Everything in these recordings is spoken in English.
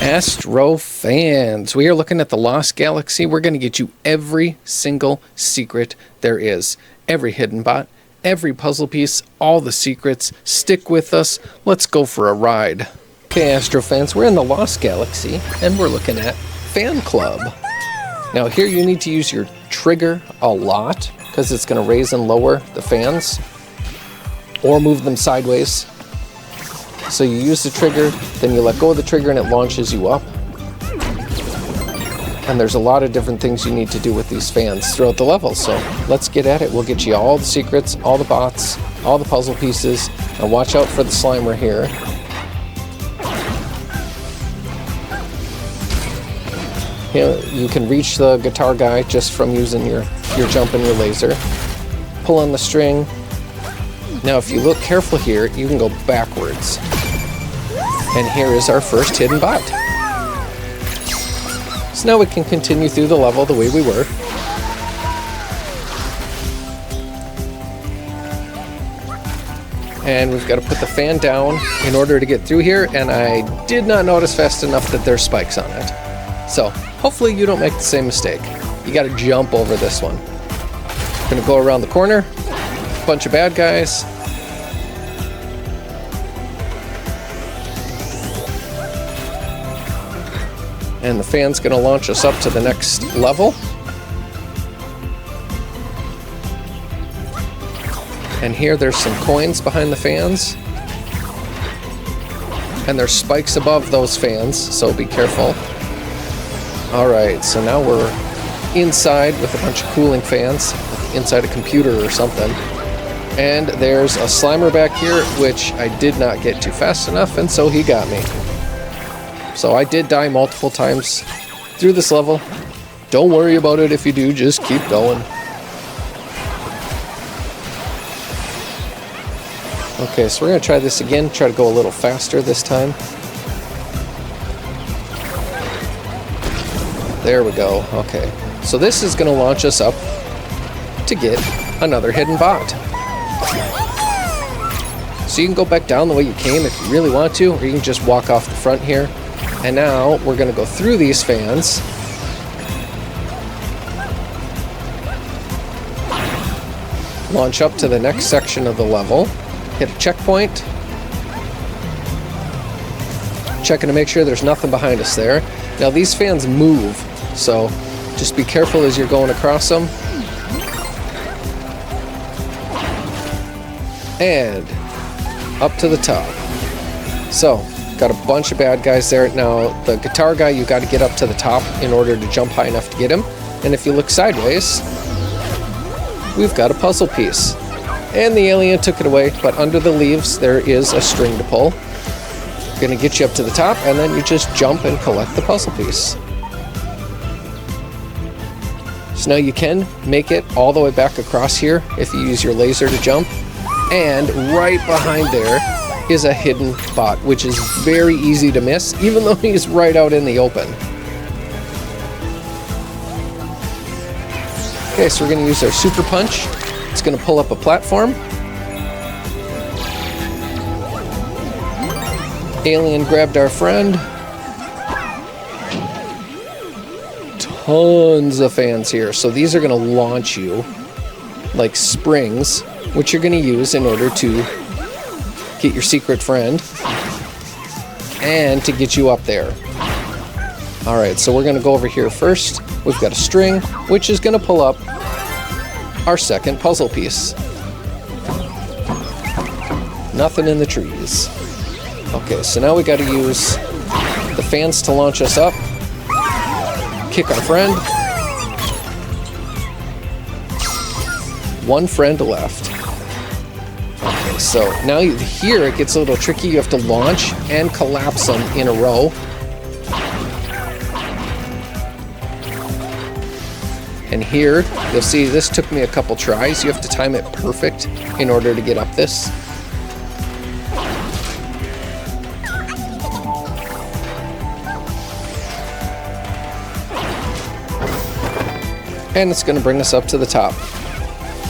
Astro fans, we are looking at the Lost Galaxy. We're going to get you every single secret there is. Every hidden bot, every puzzle piece, all the secrets. Stick with us. Let's go for a ride. Okay, Astro fans, we're in the Lost Galaxy, and we're looking at Fan Club. Now here you need to use your trigger a lot, because it's going to raise and lower the fans, or move them sideways. So you use the trigger, then you let go of the trigger and it launches you up. And there's a lot of different things you need to do with these fans throughout the level. So let's get at it. We'll get you all the secrets, all the bots, all the puzzle pieces, and watch out for the Slimer here. You can reach the guitar guy just from using your jump and your laser. Pull on the string. Now if you look careful here, you can go backwards. And here is our first hidden bot. So now we can continue through the level the way we were. And we've got to put the fan down in order to get through here, and I did not notice fast enough that there's spikes on it. So hopefully you don't make the same mistake. You got to jump over this one. Gonna go around the corner, bunch of bad guys. And the fan's gonna launch us up to the next level. And here there's some coins behind the fans. And there's spikes above those fans, so be careful. Alright, so now we're inside with a bunch of cooling fans, like inside a computer or something. And there's a Slimer back here, which I did not get to fast enough, and so he got me. So I did die multiple times through this level. Don't worry about it if you do, just keep going. Okay, so we're going to try this again, try to go a little faster this time. There we go, okay. So this is going to launch us up to get another hidden bot. So you can go back down the way you came if you really want to, or you can just walk off the front here. And now we're going to go through these fans. Launch up to the next section of the level. Hit a checkpoint. Checking to make sure there's nothing behind us there. Now these fans move, so just be careful as you're going across them. And up to the top. So got a bunch of bad guys there. Now the guitar guy, you got to get up to the top in order to jump high enough to get him. And if you look sideways, we've got a puzzle piece. And the alien took it away, but under the leaves there is a string to pull. Gonna get you up to the top, and then you just jump and collect the puzzle piece. So now you can make it all the way back across here if you use your laser to jump. And right behind there is a hidden bot, which is very easy to miss, even though he's right out in the open. Okay, so we're going to use our super punch. It's going to pull up a platform. Alien grabbed our friend. Tons of fans here. So these are going to launch you like springs, which you're going to use in order to get your secret friend and to get you up there. Alright, so we're going to go over here first. We've got a string, which is going to pull up our second puzzle piece. Nothing in the trees. Okay, so now we got to use the fans to launch us up. Kick our friend. One friend left. Okay, so now here it gets a little tricky. You have to launch and collapse them in a row. And here, you'll see this took me a couple tries. You have to time it perfect in order to get up this. And it's going to bring us up to the top.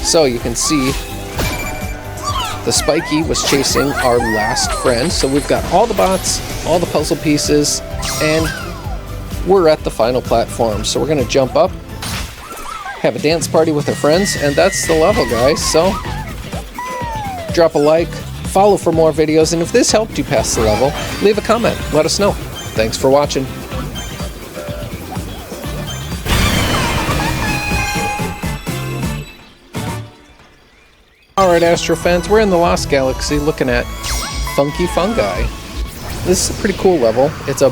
So you can see the Spiky was chasing our last friend. So we've got all the bots, all the puzzle pieces, And we're at the final platform. So we're going to jump up, have a dance party with our friends, and that's the level, guys. So drop a like, follow for more videos, and if this helped you pass the level, leave a comment. Let us know. Thanks for watching. Alright, Astro fans, we're in the Lost Galaxy looking at Funky Fungi. This is a pretty cool level. It's a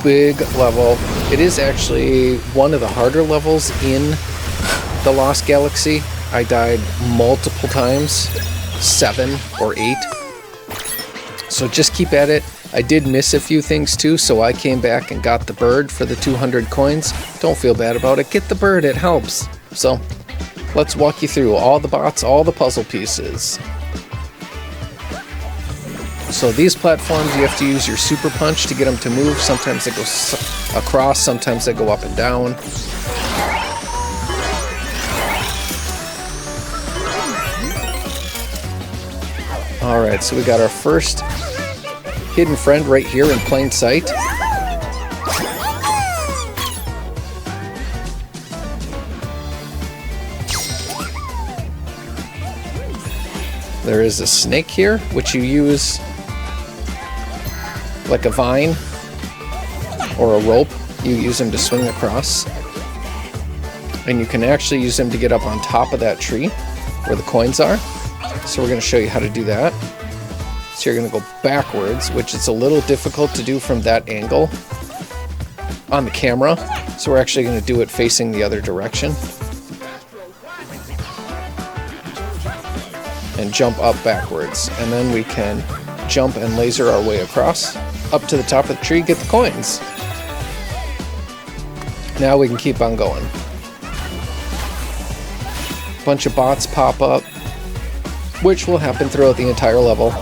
big level. It is actually one of the harder levels in the Lost Galaxy. I died multiple times, 7 or 8. So just keep at it. I did miss a few things too, so I came back and got the bird for the 200 coins. Don't feel bad about it. Get the bird, it helps. So let's walk you through all the bots, all the puzzle pieces. So these platforms, you have to use your super punch to get them to move. Sometimes they go across, sometimes they go up and down. Alright, so we got our first hidden friend right here in plain sight. There is a snake here, which you use like a vine or a rope. You use them to swing across. And you can actually use them to get up on top of that tree where the coins are. So we're going to show you how to do that. So you're going to go backwards, which is a little difficult to do from that angle on the camera. So we're actually going to do it facing the other direction. And jump up backwards. And then we can jump and laser our way across, up to the top of the tree, get the coins. Now we can keep on going. A bunch of bots pop up, which will happen throughout the entire level.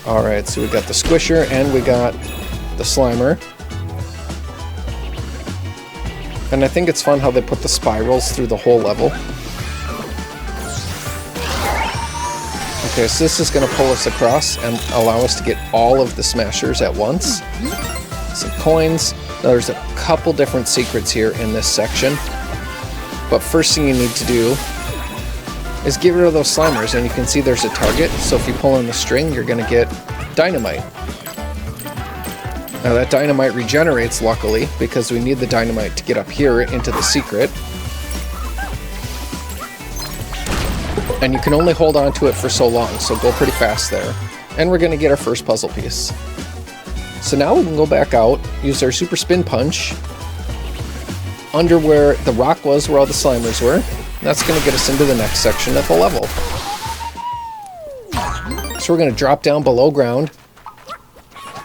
Alright, so we got the squisher and we got the slimer. And I think it's fun how they put the spirals through the whole level. Okay, so this is going to pull us across and allow us to get all of the smashers at once. Some coins. Now there's a couple different secrets here in this section. But first thing you need to do is get rid of those slimers, and you can see there's a target, so if you pull on the string, you're going to get dynamite. Now that dynamite regenerates, luckily, because we need the dynamite to get up here into the secret. And you can only hold on to it for so long, so go pretty fast there. And we're going to get our first puzzle piece. So now we can go back out, use our super spin punch, under where the rock was, where all the slimers were. That's going to get us into the next section of the level. So we're going to drop down below ground.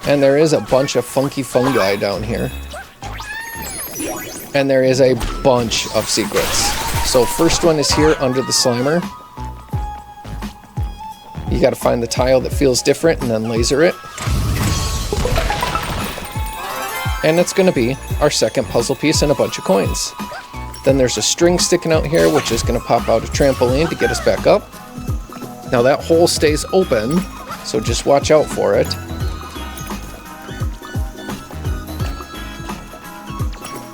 And there is a bunch of funky fungi down here. And there is a bunch of secrets. So first one is here under the slimer. You got to find the tile that feels different and then laser it. And it's going to be our second puzzle piece and a bunch of coins. Then there's a string sticking out here, which is going to pop out a trampoline to get us back up. Now that hole stays open, so just watch out for it.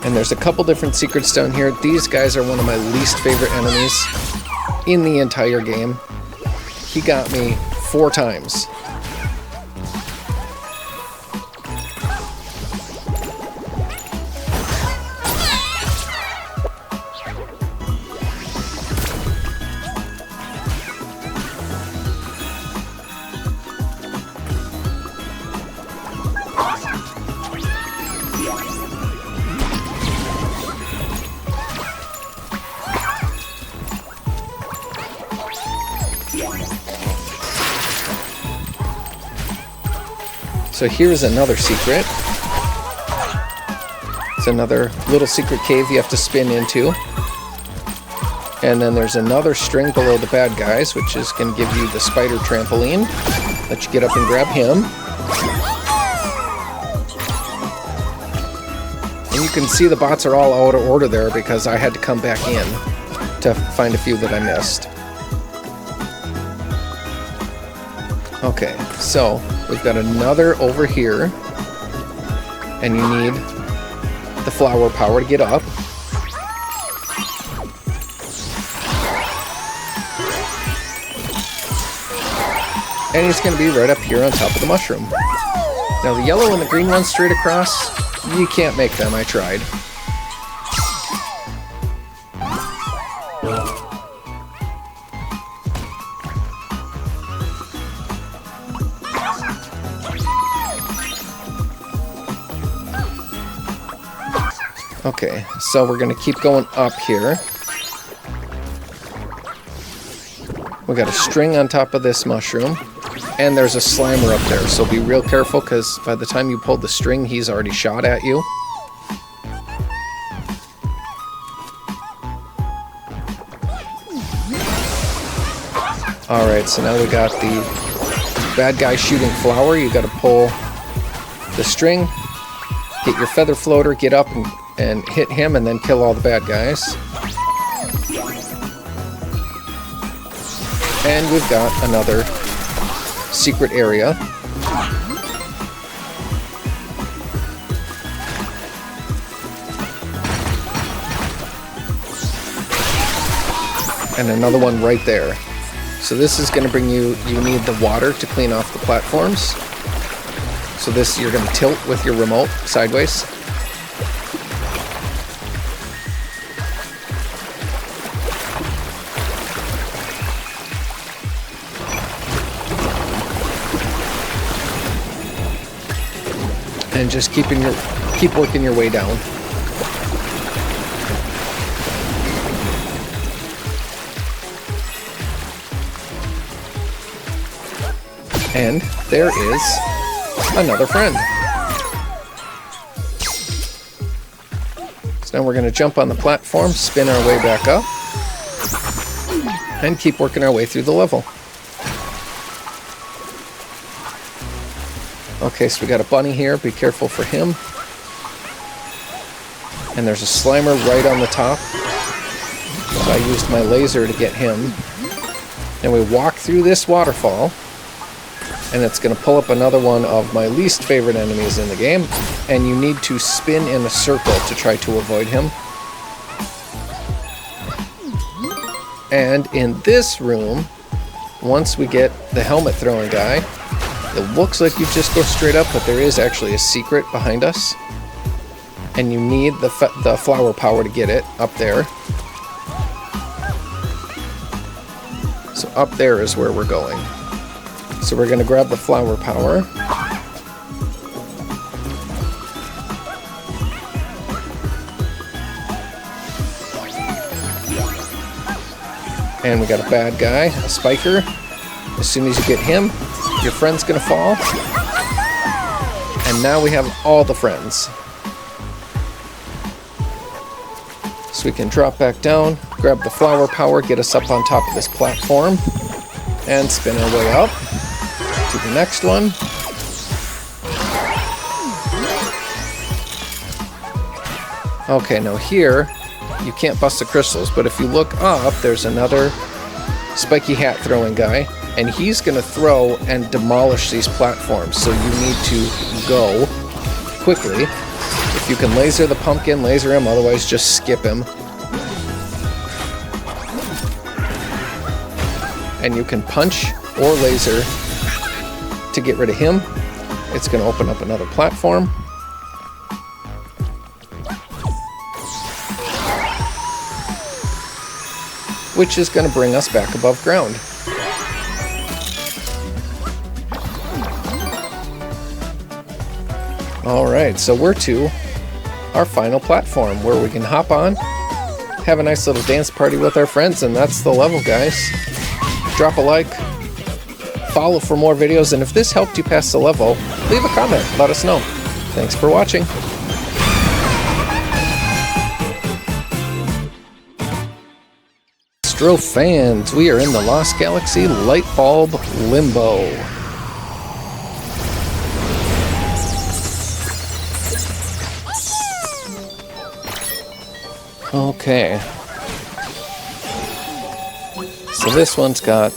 And there's a couple different secrets down here. These guys are one of my least favorite enemies in the entire game. He got me 4 times. So here's another secret. It's another little secret cave you have to spin into. And then there's another string below the bad guys, which is going to give you the spider trampoline. Let you get up and grab him. And you can see the bots are all out of order there because I had to come back in to find a few that I missed. Okay, so we've got another over here. and you need the flower power to get up. And he's going to be right up here on top of the mushroom. Now the yellow and the green ones straight across, you can't make them, I tried. Okay, so we're going to keep going up here. We got a string on top of this mushroom, and there's a Slimer up there, so be real careful, because by the time you pull the string, he's already shot at you. Alright, so now we got the bad guy shooting flower. You got to pull the string, get your feather floater, get up and hit him, and then kill all the bad guys. And we've got another secret area. And another one right there. So this is going to bring you need the water to clean off the platforms. So this, you're going to tilt with your remote sideways. And just keep working your way down. And there is another friend. So now we're going to jump on the platform, spin our way back up, and keep working our way through the level. Okay, so we got a bunny here. Be careful for him. And there's a Slimer right on the top. So I used my laser to get him. And we walk through this waterfall. And it's going to pull up another one of my least favorite enemies in the game. And you need to spin in a circle to try to avoid him. And in this room, once we get the helmet throwing guy, it looks like you just go straight up, but there is actually a secret behind us. And you need the flower power to get it up there. So up there is where we're going. So we're going to grab the flower power. And we got a bad guy, a spiker. As soon as you get him, your friend's gonna fall. And now we have all the friends. So we can drop back down, grab the flower power, get us up on top of this platform, and spin our way up to the next one. Okay, now here, you can't bust the crystals, but if you look up, there's another spiky hat throwing guy. And he's going to throw and demolish these platforms, so you need to go quickly. If you can laser the pumpkin, laser him, otherwise just skip him. And you can punch or laser to get rid of him. It's going to open up another platform. Which is going to bring us back above ground. Alright, so we're to our final platform where we can hop on, have a nice little dance party with our friends, and that's the level, guys. Drop a like, follow for more videos, and if this helped you pass the level, leave a comment, let us know. Thanks for watching. Astro fans, we are in the Lost Galaxy Light Bulb Limbo. Okay. So this one's got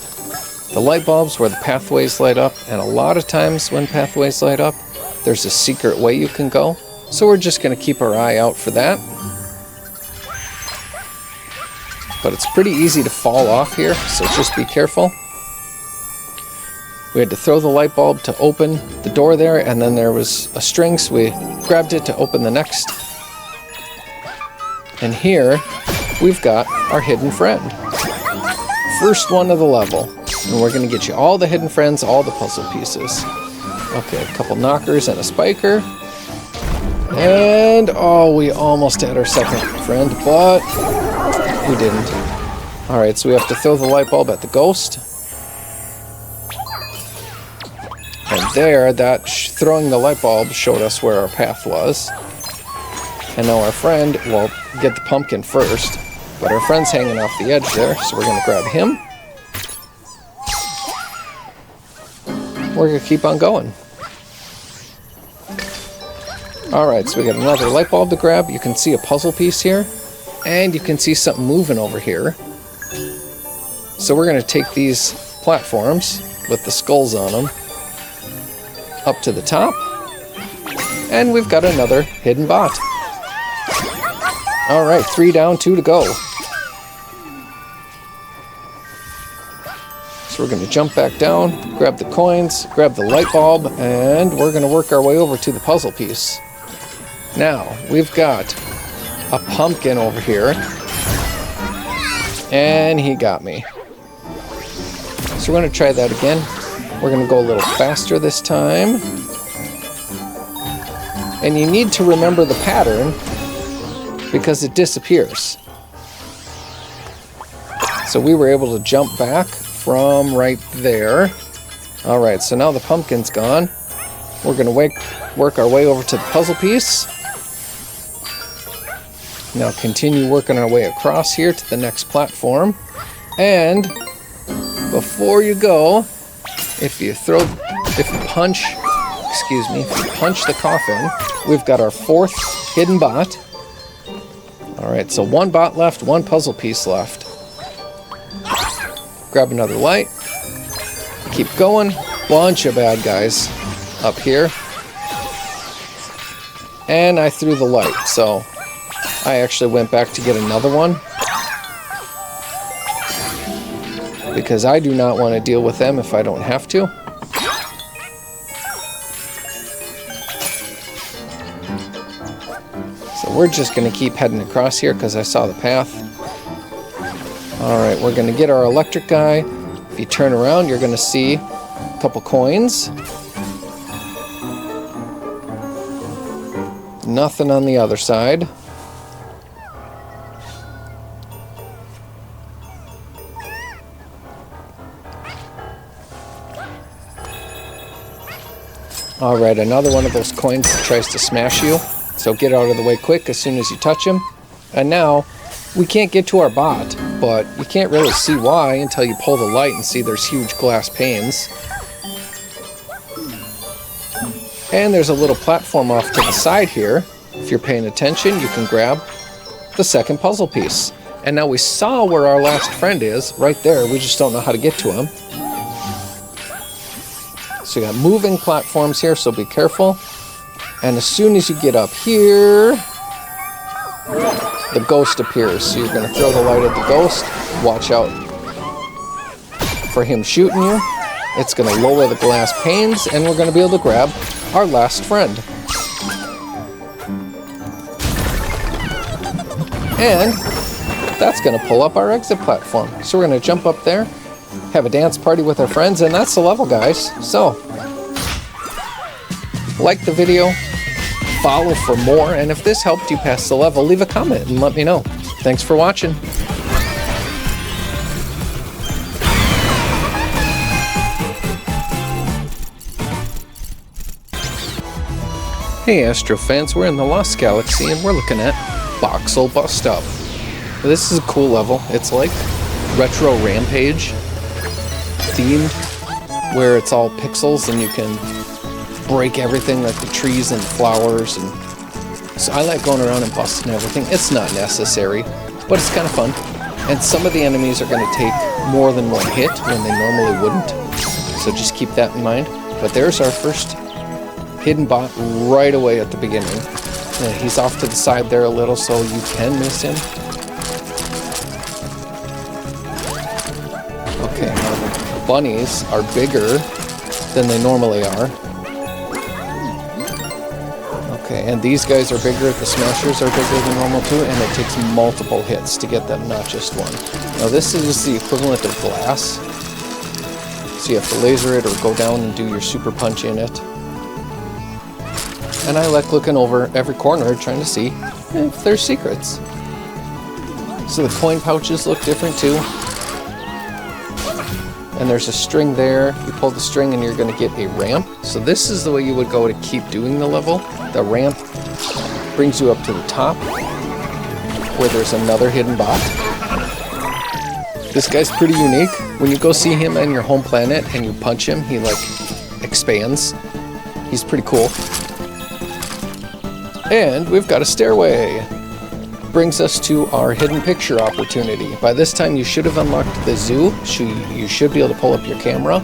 the light bulbs where the pathways light up, and a lot of times when pathways light up, there's a secret way you can go. So we're just going to keep our eye out for that. But it's pretty easy to fall off here, so just be careful. We had to throw the light bulb to open the door there, and then there was a string, so we grabbed it to open the next. And here, we've got our hidden friend. First one of the level. And we're going to get you all the hidden friends, all the puzzle pieces. Okay, a couple knockers and a spiker. And, oh, we almost had our second friend, but we didn't. Alright, so we have to throw the light bulb at the ghost. And there, that throwing the light bulb showed us where our path was. And now our friend will get the pumpkin first. But our friend's hanging off the edge there, so we're going to grab him. We're going to keep on going. Alright, so we got another light bulb to grab. You can see a puzzle piece here. And you can see something moving over here. So we're going to take these platforms with the skulls on them up to the top. And we've got another hidden bot. Alright, 3 down, 2 to go. So we're going to jump back down, grab the coins, grab the light bulb, and we're going to work our way over to the puzzle piece. Now, we've got a pumpkin over here, and he got me. So we're going to try that again. We're going to go a little faster this time. And you need to remember the pattern because it disappears. So we were able to jump back from right there. Alright, so now the pumpkin's gone. We're going to work our way over to the puzzle piece. Now continue working our way across here to the next platform. And before you go, if you punch the coffin, we've got our 4th hidden bot. Alright, so 1 bot left, 1 puzzle piece left. Grab another light. Keep going. Bunch of bad guys up here. And I threw the light, so I actually went back to get another one. Because I do not want to deal with them if I don't have to. So we're just going to keep heading across here because I saw the path. Alright, we're going to get our electric guy. If you turn around, you're going to see a couple coins. Nothing on the other side. Alright, another one of those coins that tries to smash you. So get out of the way quick as soon as you touch him. And now, we can't get to our bot, but you can't really see why until you pull the light and see there's huge glass panes. And there's a little platform off to the side here. If you're paying attention, you can grab the second puzzle piece. And now we saw where our last friend is, right there. We just don't know how to get to him. So you got moving platforms here, so be careful. And as soon as you get up here, the ghost appears. So you're going to throw the light at the ghost. Watch out for him shooting you. It's going to lower the glass panes, and we're going to be able to grab our last friend. And that's going to pull up our exit platform. So we're going to jump up there, have a dance party with our friends, and that's the level, guys. So, like the video, follow for more, and if this helped you pass the level, leave a comment and let me know. Thanks for watching. Hey Astro fans, we're in the Lost Galaxy and we're looking at Boxel Bust-Up. This is a cool level. It's like retro Rampage themed, where it's all pixels and you can break everything, like the trees and the flowers. And so I like going around and busting everything. It's not necessary, but it's kind of fun. And some of the enemies are going to take more than one hit when they normally wouldn't. So just keep that in mind. But there's our first hidden bot right away at the beginning. Yeah, he's off to the side there a little, so you can miss him. Okay, now the bunnies are bigger than they normally are. Okay, and these guys are bigger, the smashers are bigger than normal too, and it takes multiple hits to get them, not just one. Now this is the equivalent of glass. So you have to laser it or go down and do your super punch in it. And I like looking over every corner trying to see if there's secrets. So the coin pouches look different too. And there's a string there. You pull the string and you're going to get a ramp. So this is the way you would go to keep doing the level. The ramp brings you up to the top where there's another hidden bot. This guy's pretty unique. When you go see him on your home planet and you punch him, he like expands. He's pretty cool. And we've got a stairway. Brings us to our hidden picture opportunity. By this time you should have unlocked the zoo. You should be able to pull up your camera.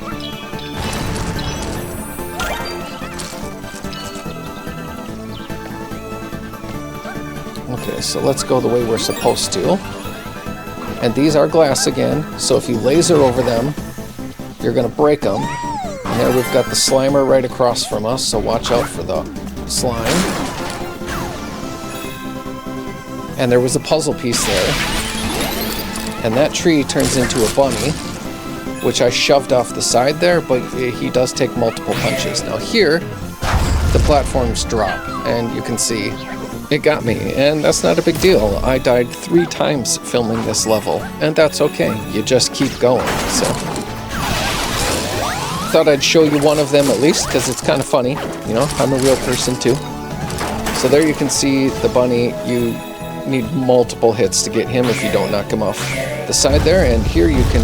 Okay, so let's go the way we're supposed to. And these are glass again, so if you laser over them, you're going to break them. And there we've got the Slimer right across from us, so watch out for the slime. And there was a puzzle piece there. And that tree turns into a bunny, which I shoved off the side there, but he does take multiple punches. Now here, the platforms drop, and you can see it got me, and that's not a big deal. I died 3 times filming this level, and that's okay. You just keep going, so. Thought I'd show you one of them at least, because it's kind of funny. You know, I'm a real person too. So there you can see the bunny. You need multiple hits to get him if you don't knock him off the side there, and here you can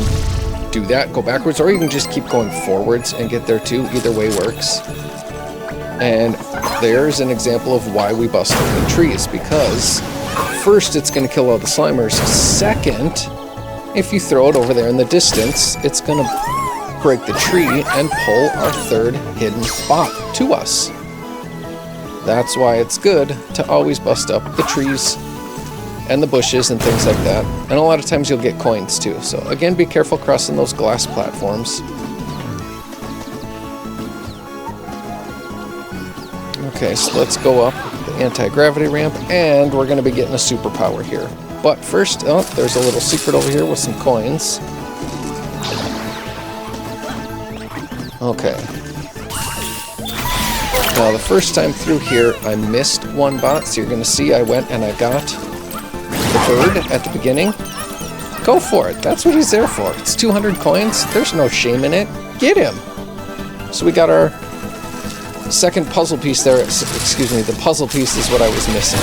do that, go backwards, or you can just keep going forwards and get there too. Either way works. And there's an example of why we bust open trees, because first it's going to kill all the Slimers. Second, if you throw it over there in the distance, it's going to break the tree and pull our third hidden bot to us. That's why it's good to always bust up the trees and the bushes and things like that. And a lot of times you'll get coins too. So again, be careful crossing those glass platforms. Okay, so let's go up the anti-gravity ramp, and we're going to be getting a superpower here. But first, oh, there's a little secret over here with some coins. Okay. Now the first time through here, I missed one bot, so you're going to see I went and I got the bird at the beginning. Go for it. That's what he's there for. It's 200 coins. There's no shame in it. Get him. So we got our second puzzle piece there. Excuse me, the puzzle piece is what I was missing.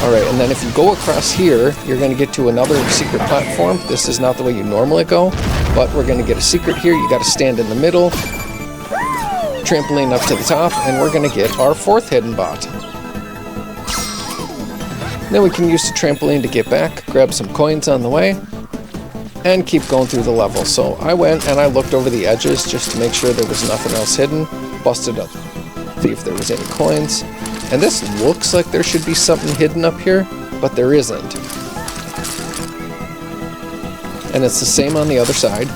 Alright, and then if you go across here, you're going to get to another secret platform. This is not the way you normally go, but we're going to get a secret here. You got to stand in the middle, trampoline up to the top, and we're going to get our fourth hidden bot. Then we can use the trampoline to get back, grab some coins on the way, and keep going through the level. So I went and I looked over the edges just to make sure there was nothing else hidden. Busted up, see if there was any coins. And this looks like there should be something hidden up here, but there isn't. And it's the same on the other side.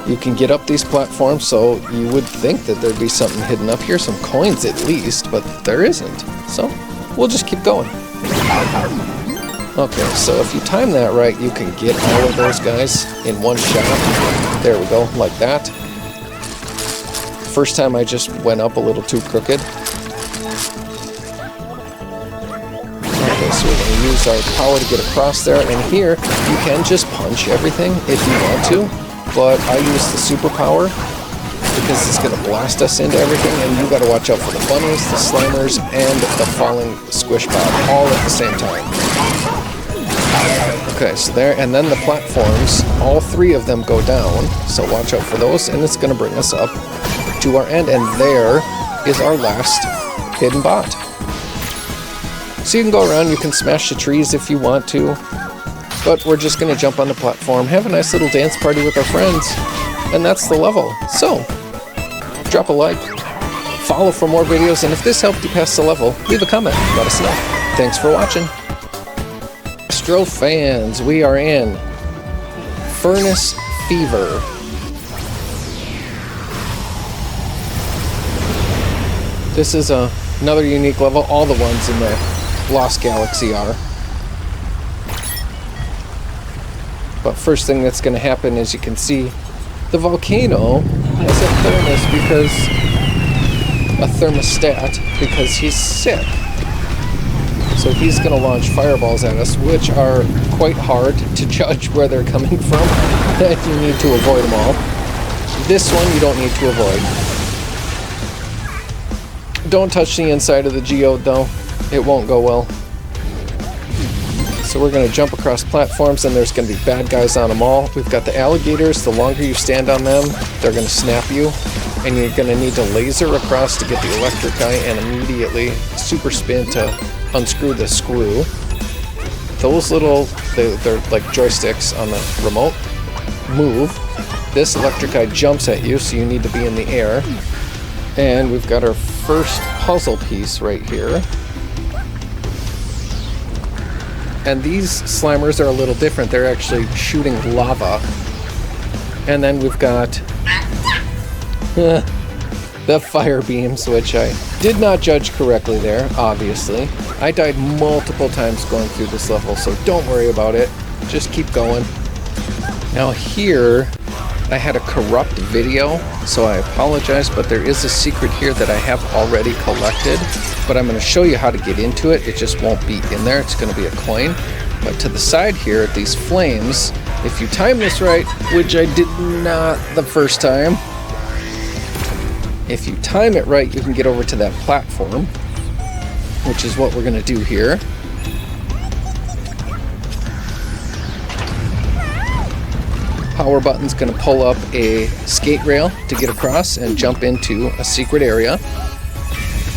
You can get up these platforms, so you would think that there'd be something hidden up here, some coins at least, but there isn't. So we'll just keep going. Okay, so if you time that right, you can get all of those guys in one shot. There we go, like that. First time I just went up a little too crooked. Okay, so we're going to use our power to get across there, and here you can just punch everything if you want to, but I use the superpower because it's going to blast us into everything, and you got to watch out for the bunnies, the Slimers, and the falling squish bot all at the same time. Okay, so there, and then the platforms, all 3 of them go down, so watch out for those, and it's going to bring us up to our end, and there is our last hidden bot. So you can go around, you can smash the trees if you want to, but we're just going to jump on the platform, have a nice little dance party with our friends, and that's the level. So, drop a like, follow for more videos, and if this helped you pass the level, leave a comment, let us know. Thanks for watching. Astro fans, we are in Furnace Fever. This is another unique level. All the ones in the Lost Galaxy are. But first thing that's going to happen is you can see the volcano has a thermostat because he's sick. So he's going to launch fireballs at us, which are quite hard to judge where they're coming from. You need to avoid them all. This one you don't need to avoid. Don't touch the inside of the geode though. It won't go well. So we're going to jump across platforms, and there's going to be bad guys on them all. We've got the alligators. The longer you stand on them, they're going to snap you. And you're going to need to laser across to get the electric guy and immediately super spin to unscrew the screw. Those little, they're like joysticks on the remote. Move. This electric guy jumps at you, so you need to be in the air. And we've got our first puzzle piece right here. And these Slimers are a little different. They're actually shooting lava. And then we've got the fire beams, which I did not judge correctly there, obviously. I died multiple times going through this level, so don't worry about it. Just keep going. Now here, I had a corrupt video, so I apologize, but there is a secret here that I have already collected. But I'm going to show you how to get into it. It just won't be in there. It's going to be a coin. But to the side here, these flames, if you time this right, which I did not the first time, if you time it right, you can get over to that platform, which is what we're going to do here. Power button's going to pull up a skate rail to get across and jump into a secret area.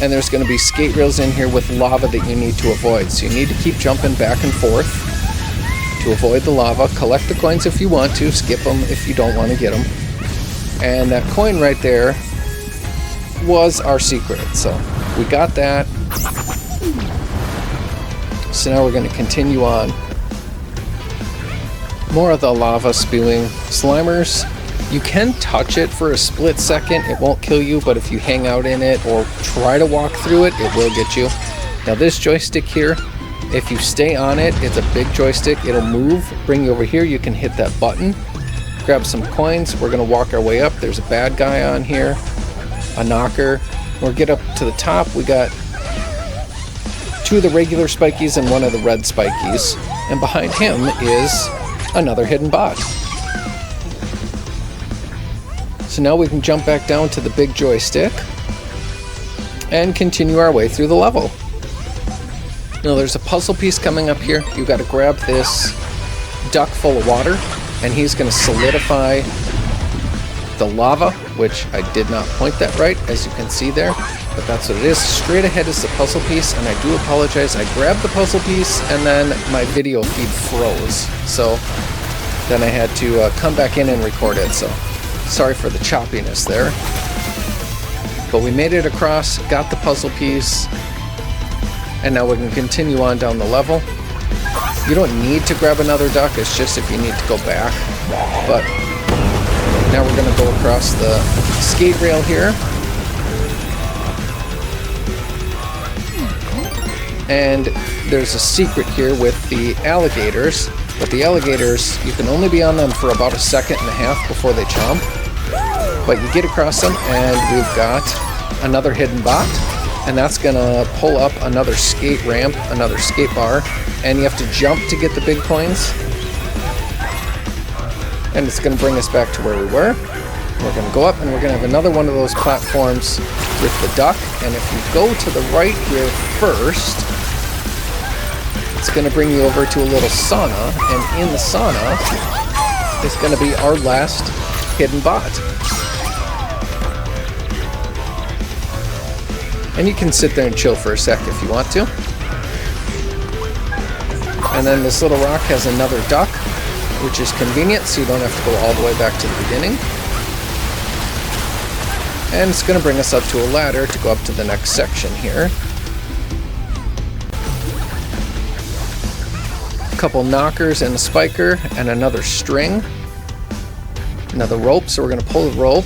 And there's going to be skate rails in here with lava that you need to avoid. So you need to keep jumping back and forth to avoid the lava. Collect the coins if you want to. Skip them if you don't want to get them. And that coin right there was our secret. So we got that. So now we're going to continue on. More of the lava spewing Slimers. You can touch it for a split second, it won't kill you, but if you hang out in it or try to walk through it, it will get you. Now this joystick here, if you stay on it, it's a big joystick, it'll move, bring you over here, you can hit that button, grab some coins, we're gonna walk our way up, there's a bad guy on here, a knocker, we'll get up to the top, we got 2 of the regular spikies and 1 of the red spikies, and behind him is another hidden bot. So now we can jump back down to the big joystick and continue our way through the level. Now there's a puzzle piece coming up here. You've got to grab this duck full of water, and he's going to solidify the lava, which I did not point that right, as you can see there, but that's what it is. Straight ahead is the puzzle piece, and I do apologize. I grabbed the puzzle piece, and then my video feed froze. So then I had to come back in and record it, so sorry for the choppiness there. But we made it across, got the puzzle piece, and now we can continue on down the level. You don't need to grab another duck, it's just if you need to go back. But now we're going to go across the skate rail here. And there's a secret here with the alligators. But the alligators, you can only be on them for about 1.5 seconds before they chomp. But you get across them, and we've got another hidden bot. And that's going to pull up another skate ramp, another skate bar. And you have to jump to get the big coins. And it's going to bring us back to where we were. We're going to go up, and we're going to have another one of those platforms with the duck. And if you go to the right here first, it's going to bring you over to a little sauna, and in the sauna is going to be our last hidden bot. And you can sit there and chill for a sec if you want to. And then this little rock has another duck, which is convenient, so you don't have to go all the way back to the beginning. And it's going to bring us up to a ladder to go up to the next section here. A couple knockers and a spiker and another string. Another rope, so we're going to pull the rope.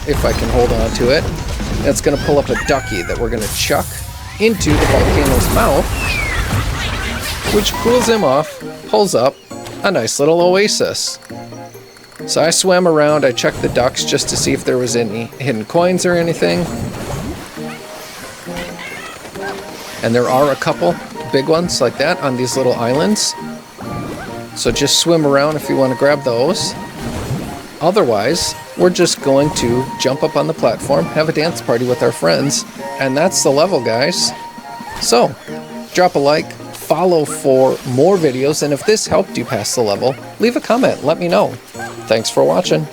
If I can hold on to it. That's going to pull up a ducky that we're going to chuck into the volcano's mouth, which cools him off, pulls up a nice little oasis. So I swam around, I checked the ducks just to see if there was any hidden coins or anything. And there are a couple big ones like that on these little islands. So just swim around if you want to grab those. Otherwise, we're just going to jump up on the platform, have a dance party with our friends, and that's the level, guys. So, drop a like, follow for more videos, and if this helped you pass the level, leave a comment, let me know. Thanks for watching.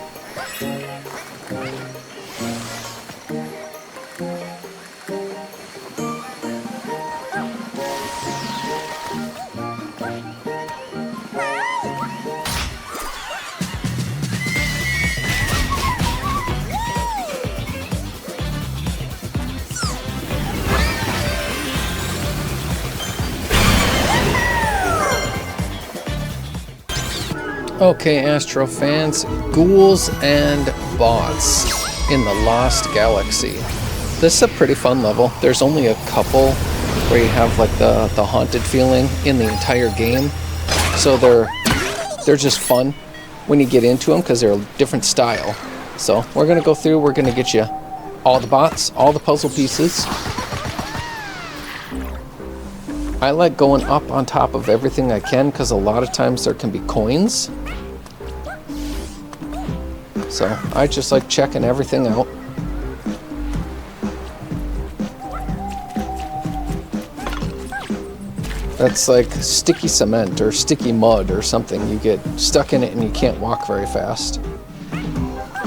Okay, Astro fans, Ghouls and Bots in the Lost Galaxy. This is a pretty fun level. There's only a couple where you have like the haunted feeling in the entire game. So they're just fun when you get into them because they're a different style. So we're going to go through, we're going to get you all the bots, all the puzzle pieces. I like going up on top of everything I can because a lot of times there can be coins. So I just like checking everything out. That's like sticky cement or sticky mud or something. You get stuck in it and you can't walk very fast.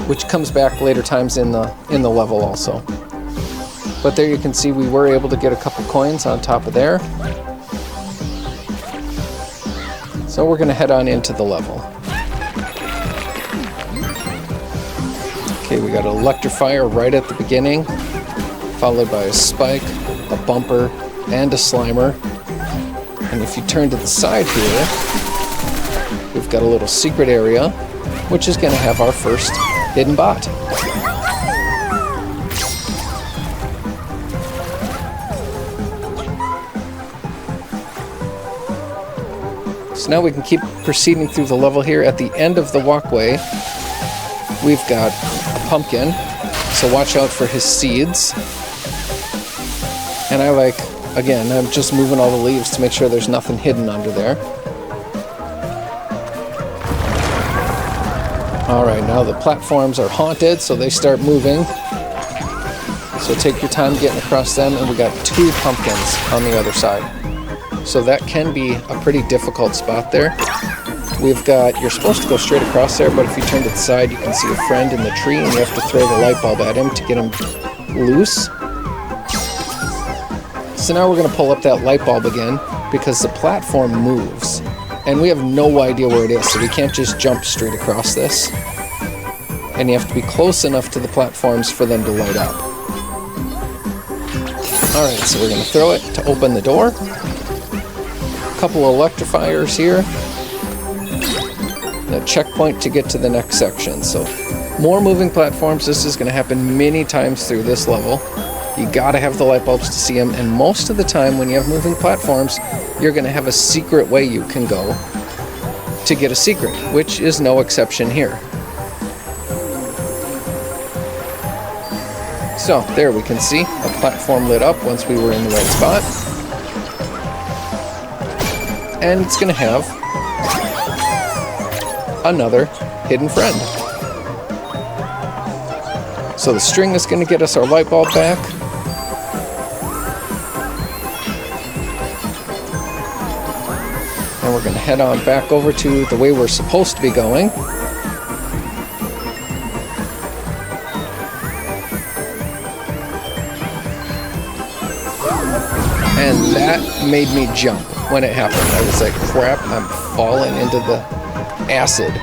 Which comes back later times in the level also. But there you can see we were able to get a couple coins on top of there. So we're going to head on into the level. Okay, we got an electrifier right at the beginning, followed by a spike, a bumper, and a slimer. And if you turn to the side here, we've got a little secret area, which is going to have our first hidden bot. So now we can keep proceeding through the level here. At the end of the walkway, we've got a pumpkin, so watch out for his seeds. And again, I'm just moving all the leaves to make sure there's nothing hidden under there. Alright, now the platforms are haunted, so they start moving. So take your time getting across them, and we got 2 pumpkins on the other side. So that can be a pretty difficult spot there. We've got, you're supposed to go straight across there, but if you turn to the side, you can see a friend in the tree, and you have to throw the light bulb at him to get him loose. So now we're going to pull up that light bulb again, because the platform moves. And we have no idea where it is, so we can't just jump straight across this. And you have to be close enough to the platforms for them to light up. Alright, so we're going to throw it to open the door. Couple of electrifiers here. A checkpoint to get to the next section. So more moving platforms. This is going to happen many times through this level. You gotta have the light bulbs to see them, and most of the time when you have moving platforms, you're going to have a secret way you can go to get a secret, which is no exception here. So there we can see a platform lit up once we were in the right spot. And it's going to have another hidden friend. So the string is going to get us our light bulb back. And we're going to head on back over to the way we're supposed to be going. And that made me jump when it happened. I was like, crap, I'm falling into the acid.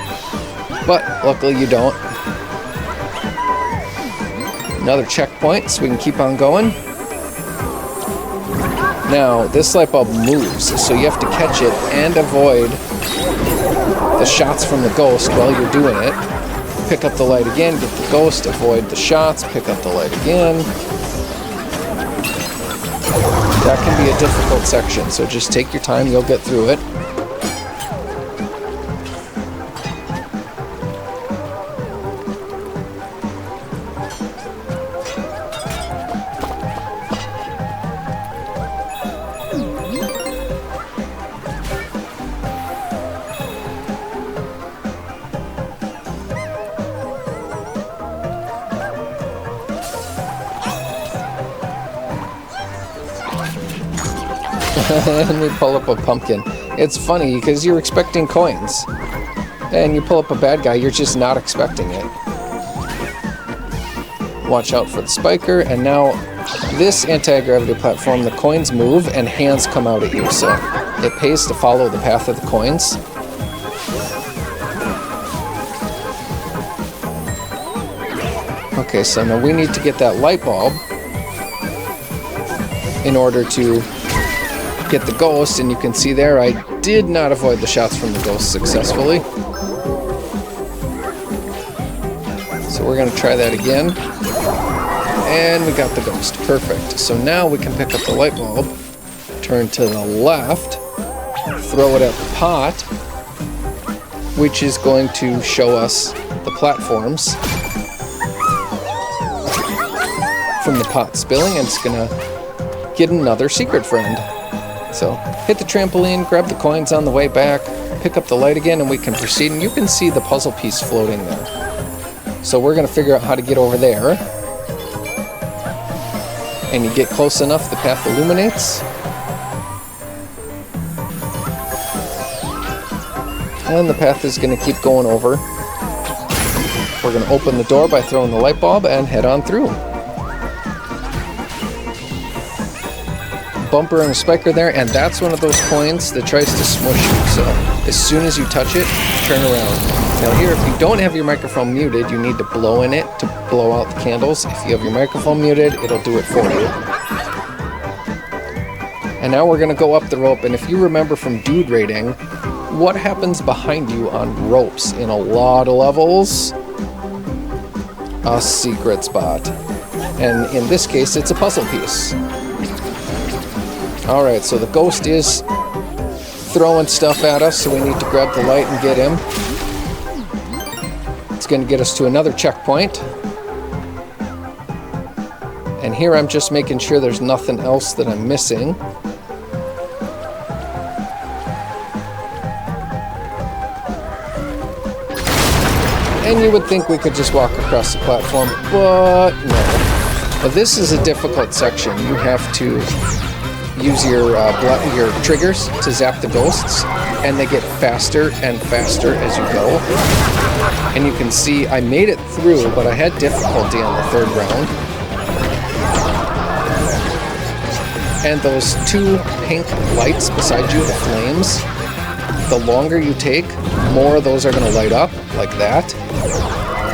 But luckily you don't. Another checkpoint so we can keep on going. Now, this light bulb moves, so you have to catch it and avoid the shots from the ghost while you're doing it. Pick up the light again, get the ghost, avoid the shots, pick up the light again. That can be a difficult section, so just take your time, you'll get through it. And we pull up a pumpkin. It's funny because you're expecting coins. And you pull up a bad guy, you're just not expecting it. Watch out for the spiker. And now this anti-gravity platform, the coins move and hands come out at you. So it pays to follow the path of the coins. Okay, so now we need to get that light bulb in order to get the ghost, and you can see there I did not avoid the shots from the ghost successfully. So we're going to try that again. And we got the ghost. Perfect. So now we can pick up the light bulb, turn to the left, throw it at the pot, which is going to show us the platforms from the pot spilling, and it's going to get another secret friend. So hit the trampoline, grab the coins on the way back, pick up the light again, and we can proceed. And you can see the puzzle piece floating there. So we're going to figure out how to get over there. And you get close enough, the path illuminates. And the path is going to keep going over. We're going to open the door by throwing the light bulb and head on through. Bumper and a spiker there, and that's one of those coins that tries to smush you. So as soon as you touch it, turn around. Now here, if you don't have your microphone muted, you need to blow in it to blow out the candles. If you have your microphone muted, it'll do it for you. And now we're going to go up the rope, and if you remember from Dude Rating, what happens behind you on ropes in a lot of levels? A secret spot. And in this case, it's a puzzle piece. Alright, so the ghost is throwing stuff at us, so we need to grab the light and get him. It's going to get us to another checkpoint. And here I'm just making sure there's nothing else that I'm missing. And you would think we could just walk across the platform, but no. But this is a difficult section. You have to use your triggers to zap the ghosts, and they get faster and faster as you go. And you can see I made it through, but I had difficulty on the third round. And those two pink lights beside you, the flames, the longer you take, more of those are going to light up, like that.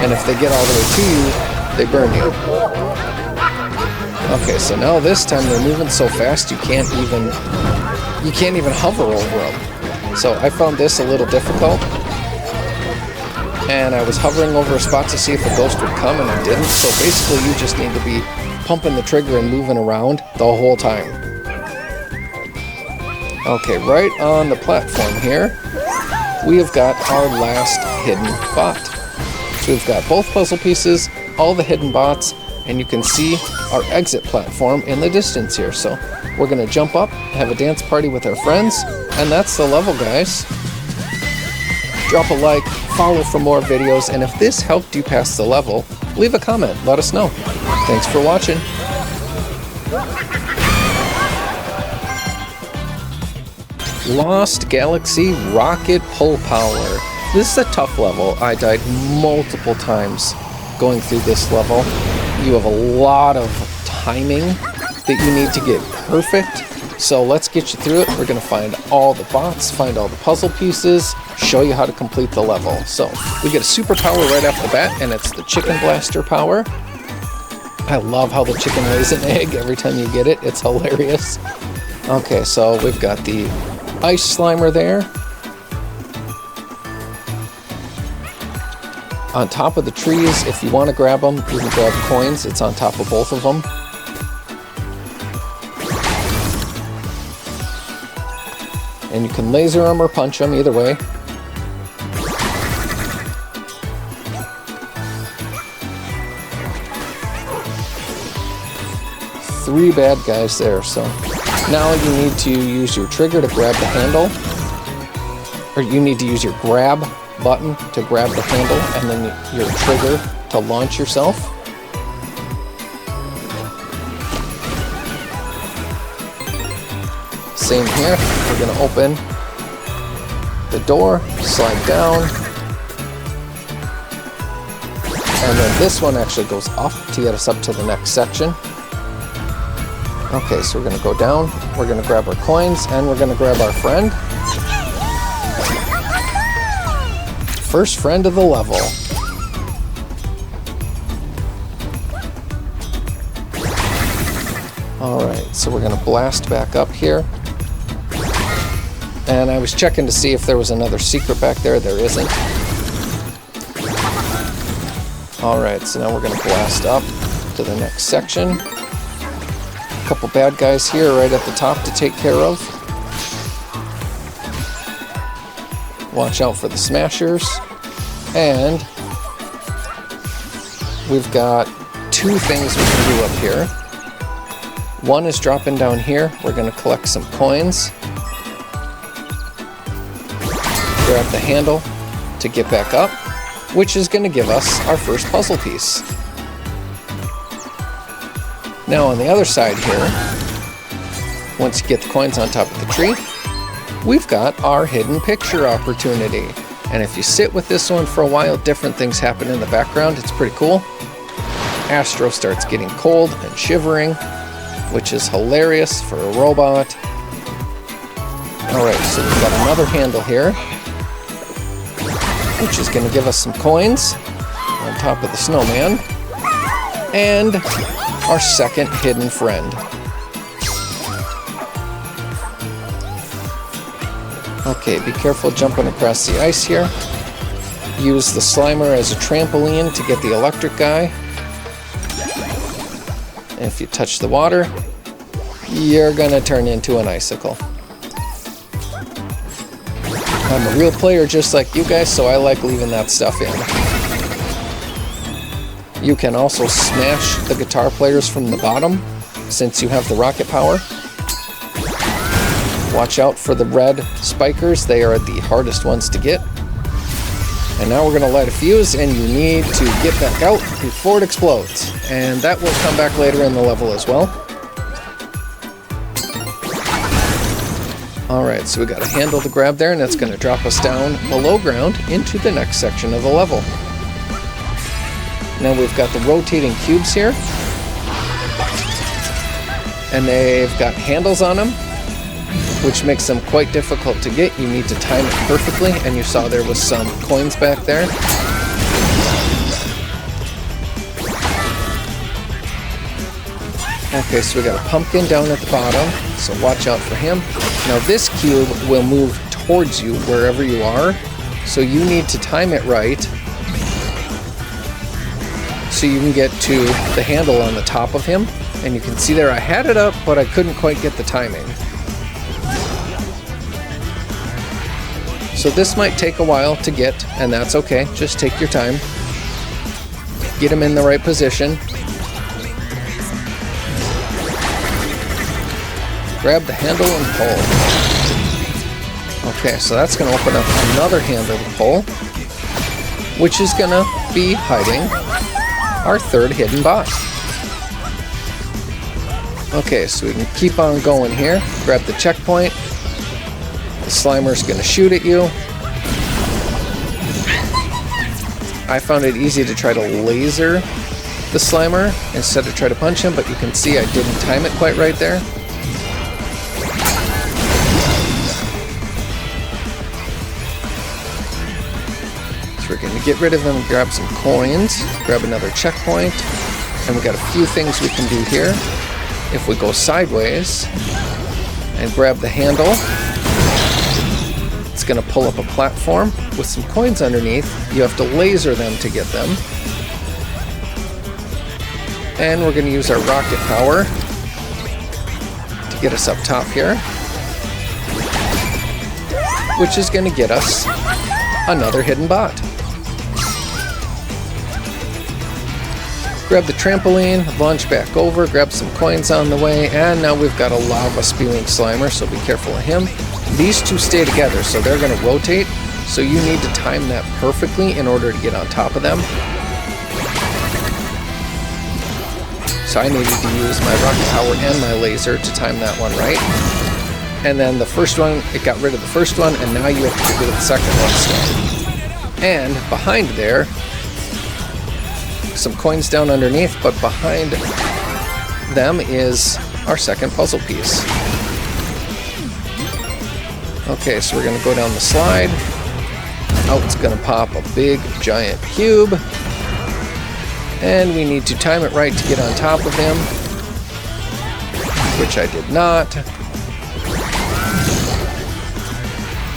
And if they get all the way to you, they burn you. Okay, so now this time they're moving so fast you can't even hover over them. So I found this a little difficult. And I was hovering over a spot to see if a ghost would come, and it didn't. So basically you just need to be pumping the trigger and moving around the whole time. Okay, right on the platform here, we have got our last hidden bot. So we've got both puzzle pieces, all the hidden bots, and you can see our exit platform in the distance here. So we're going to jump up, have a dance party with our friends, and that's the level, guys. Drop a like, follow for more videos, and if this helped you pass the level, leave a comment, let us know. Thanks for watching. Lost Galaxy Rocket Pull Power. This is a tough level. I died multiple times going through this level. You have a lot of timing that you need to get perfect So let's get you through it. We're going to find all the bots, find all the puzzle pieces, show you how to complete the level. So we get a superpower right off the bat, and it's the chicken blaster power. I love how the chicken lays an egg every time you get it. It's hilarious. Okay, so we've got the ice slimer there. On top of the trees, if you want to grab them, you can grab coins. It's on top of both of them. And you can laser them or punch them, either way. Three bad guys there, so now you need to use your trigger to grab the handle, or you need to use your grab button to grab the handle, and then your trigger to launch yourself. Same here. We're going to open the door, slide down, and then this one actually goes up to get us up to the next section. Okay, so we're going to go down, we're going to grab our coins, and we're going to grab our friend. First friend of the level. Alright, so we're going to blast back up here. And I was checking to see if there was another secret back there. There isn't. Alright, so now we're going to blast up to the next section. A couple bad guys here right at the top to take care of. Watch out for the smashers. And we've got two things we can do up here. One is dropping down here. We're going to collect some coins. Grab the handle to get back up, which is going to give us our first puzzle piece. Now on the other side here, once you get the coins on top of the tree, we've got our hidden picture opportunity. And if you sit with this one for a while, different things happen in the background. It's pretty cool. Astro starts getting cold and shivering, which is hilarious for a robot. Alright, so we've got another handle here, which is going to give us some coins on top of the snowman. And our second hidden friend. Okay, be careful jumping across the ice here. Use the Slimer as a trampoline to get the electric guy. And if you touch the water, you're gonna turn into an icicle. I'm a real player just like you guys, so I like leaving that stuff in. You can also smash the guitar players from the bottom, since you have the rocket power. Watch out for the red spikers, they are the hardest ones to get. And now we're going to light a fuse, and you need to get back out before it explodes. And that will come back later in the level as well. Alright, so we got a handle to grab there, and that's going to drop us down below ground into the next section of the level. Now we've got the rotating cubes here. And they've got handles on them, which makes them quite difficult to get. You need to time it perfectly, and you saw there was some coins back there. Okay, so we got a pumpkin down at the bottom, so watch out for him. Now this cube will move towards you wherever you are, so you need to time it right so you can get to the handle on the top of him. And you can see there I had it up, but I couldn't quite get the timing. So this might take a while to get, and that's okay. Just take your time. Get him in the right position. Grab the handle and pull. Okay, so that's going to open up another handle to pull, which is going to be hiding our third hidden bot. Okay, so we can keep on going here. Grab the checkpoint. The Slimer's going to shoot at you. I found it easy to try to laser the Slimer instead of try to punch him, but you can see I didn't time it quite right there. We're going to get rid of them and grab some coins, grab another checkpoint, and we got a few things we can do here. If we go sideways and grab the handle, it's going to pull up a platform with some coins underneath. You have to laser them to get them. And we're going to use our rocket power to get us up top here, which is going to get us another hidden bot. Grab the trampoline, launch back over, grab some coins on the way, and now we've got a lava spewing Slimer, so be careful of him. These two stay together, so they're going to rotate, so you need to time that perfectly in order to get on top of them. So I needed to use my rocket power and my laser to time that one right. And then the first one, it got rid of the first one, and now you have to get rid of the second one still. And behind there, some coins down underneath, but behind them is our second puzzle piece. Okay, so we're going to go down the slide. Out's going to pop a big, giant cube. And we need to time it right to get on top of him, which I did not.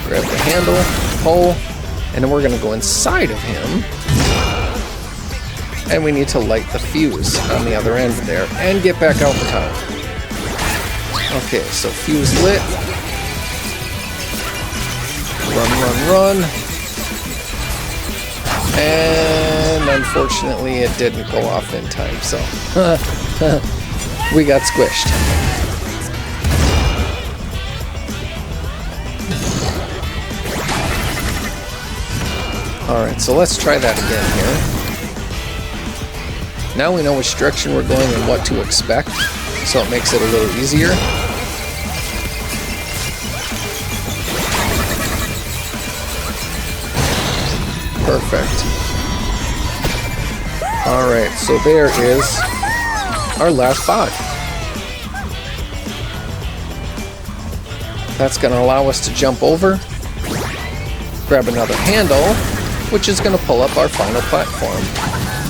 Grab the handle, pull, and then we're going to go inside of him. And we need to light the fuse on the other end there and get back out the top. Okay, so fuse lit. Run, run, run. And unfortunately it didn't go off in time, so we got squished. Alright, so let's try that again here. Now we know which direction we're going and what to expect, so it makes it a little easier. Perfect. Alright, so there is our last bot. That's going to allow us to jump over, grab another handle, which is going to pull up our final platform.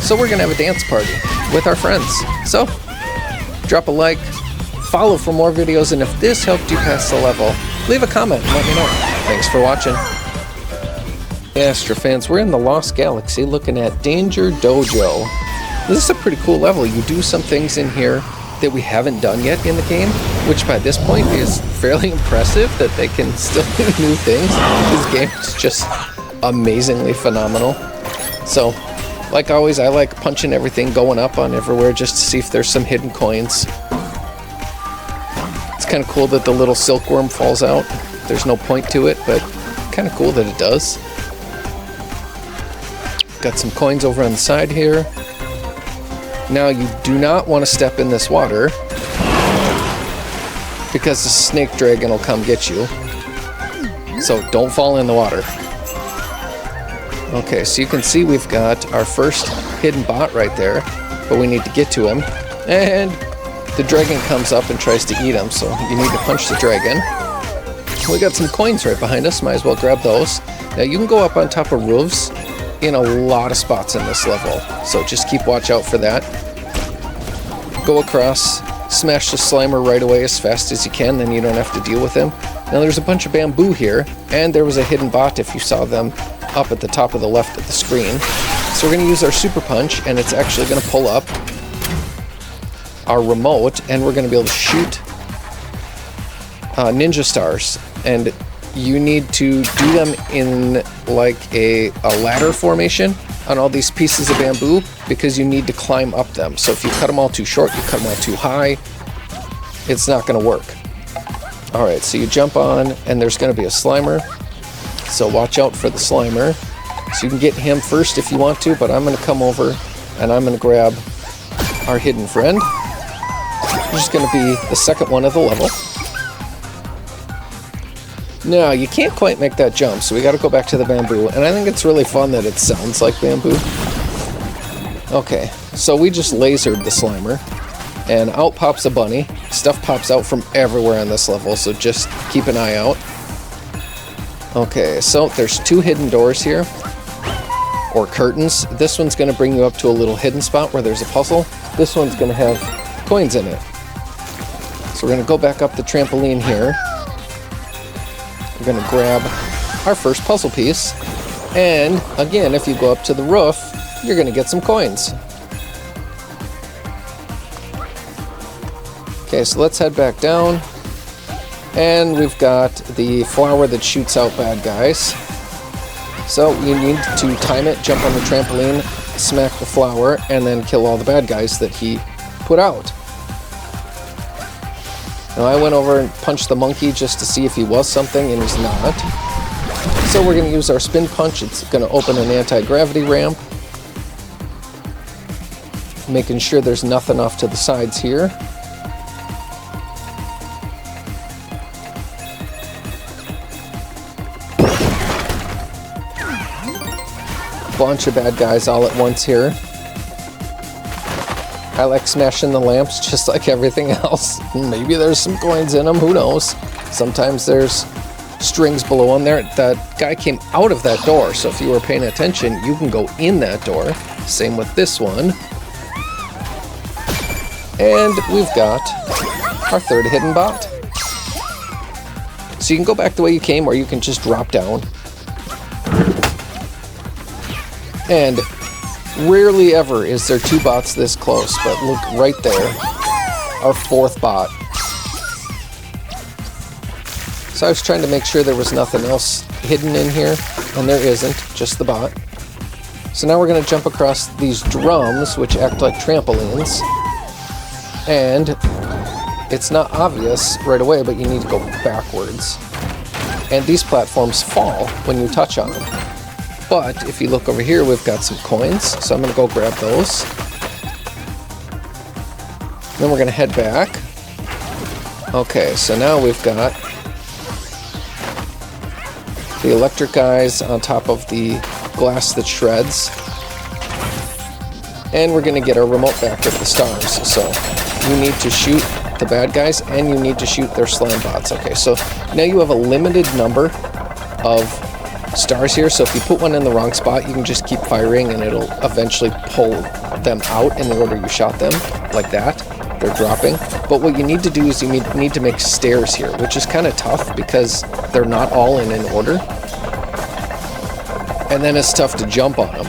So we're going to have a dance party with our friends. So, drop a like, follow for more videos, and if this helped you pass the level, leave a comment and let me know. Thanks for watching. Hey Astro fans, we're in the Lost Galaxy looking at Danger Dojo. This is a pretty cool level. You do some things in here that we haven't done yet in the game, which by this point is fairly impressive that they can still do new things. This game is just amazingly phenomenal. So, like always, I like punching everything, going up on everywhere just to see if there's some hidden coins. It's kind of cool that the little silkworm falls out. There's no point to it, but kind of cool that it does. Got some coins over on the side here. Now you do not want to step in this water because the snake dragon will come get you. So don't fall in the water. Okay, so you can see we've got our first hidden bot right there, but we need to get to him. And the dragon comes up and tries to eat him, so you need to punch the dragon. We got some coins right behind us, might as well grab those. Now you can go up on top of roofs in a lot of spots in this level, so just keep watch out for that. Go across, smash the Slimer right away as fast as you can, then you don't have to deal with him. Now there's a bunch of bamboo here, and there was a hidden bot if you saw them up at the top of the left of the screen. So we're going to use our super punch, and it's actually going to pull up our remote, and we're going to be able to shoot ninja stars. And you need to do them in like a ladder formation on all these pieces of bamboo because you need to climb up them. So if you cut them all too short, you cut them all too high, it's not going to work. Alright, so you jump on and there's going to be a Slimer. So watch out for the Slimer. So you can get him first if you want to, but I'm going to come over and I'm going to grab our hidden friend, which is going to be the second one of the level. Now, you can't quite make that jump, so we got to go back to the bamboo, and I think it's really fun that it sounds like bamboo. Okay, so we just lasered the Slimer, and out pops a bunny. Stuff pops out from everywhere on this level, so just keep an eye out. Okay, so there's two hidden doors here. or curtains. This one's going to bring you up to a little hidden spot where there's a puzzle. This one's going to have coins in it. So we're going to go back up the trampoline here. We're going to grab our first puzzle piece. And again, if you go up to the roof, you're going to get some coins. Okay, so let's head back down. And we've got the flower that shoots out bad guys. So you need to time it, jump on the trampoline, smack the flower, and then kill all the bad guys that he put out. Now I went over and punched the monkey just to see if he was something, and he's not. So we're going to use our spin punch. It's going to open an anti-gravity ramp. Making sure there's nothing off to the sides here. Bunch of bad guys all at once here. I like smashing the lamps just like everything else. Maybe there's some coins in them, who knows? Sometimes there's strings below on there. That guy came out of that door, so if you were paying attention, you can go in that door. Same with this one. And we've got our third hidden bot. So you can go back the way you came, or you can just drop down. And rarely ever is there two bots this close, but look right there, our fourth bot. So I was trying to make sure there was nothing else hidden in here, and there isn't, just the bot. So now we're going to jump across these drums, which act like trampolines. And it's not obvious right away, but you need to go backwards. And these platforms fall when you touch on them. But if you look over here, we've got some coins, so I'm going to go grab those. Then we're going to head back. Okay, so now we've got the electric guys on top of the glass that shreds. And we're going to get our remote back with the stars. So you need to shoot the bad guys, and you need to shoot their slime bots. Okay, so now you have a limited number of stars here, so if you put one in the wrong spot, you can just keep firing and it'll eventually pull them out in the order you shot them, like that. They're dropping. But what you need to do is you need to make stairs here, which is kind of tough because they're not all in an order. And then it's tough to jump on them.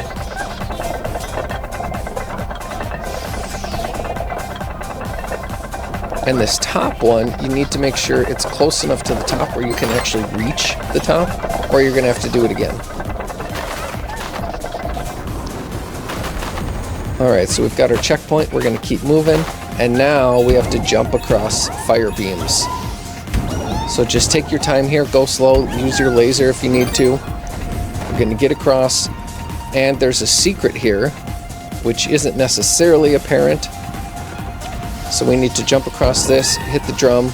And this top one, you need to make sure it's close enough to the top where you can actually reach the top, or you're going to have to do it again. Alright, so we've got our checkpoint, we're going to keep moving, and now we have to jump across fire beams. So just take your time here, go slow, use your laser if you need to. We're going to get across, and there's a secret here, which isn't necessarily apparent. So we need to jump across this, hit the drum.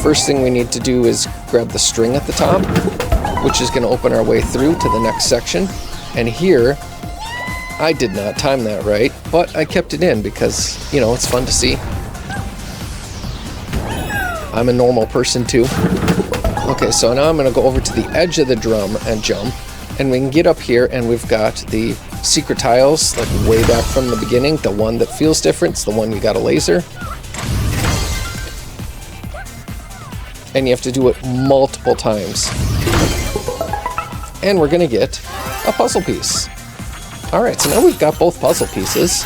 First thing we need to do is grab the string at the top, which is going to open our way through to the next section. And here, I did not time that right, but I kept it in because, you know, it's fun to see. I'm a normal person too. Okay, so now I'm going to go over to the edge of the drum and jump. And we can get up here, and we've got the secret tiles, like way back from the beginning. The one that feels different is the one you got a laser. And you have to do it multiple times. And we're going to get a puzzle piece. Alright, so now we've got both puzzle pieces.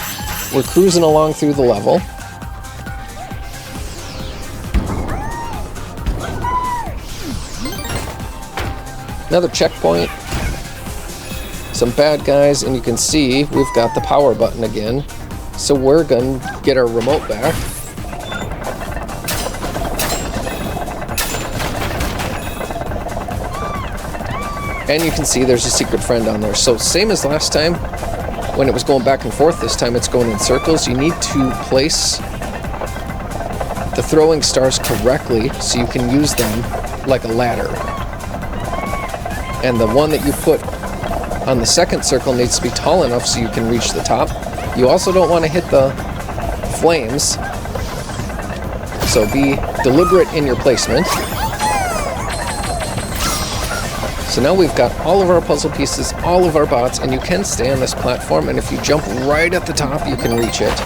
We're cruising along through the level. Another checkpoint. Some bad guys, and you can see we've got the power button again. So we're going to get our remote back. And you can see there's a secret friend on there. So same as last time, when it was going back and forth, this time it's going in circles. You need to place the throwing stars correctly so you can use them like a ladder. And the one that you put on the second circle needs to be tall enough so you can reach the top. You also don't want to hit the flames, so be deliberate in your placement. So So now we've got all of our puzzle pieces, all of our bots, and you can stay on this platform, and if you jump right at the top, you can reach it.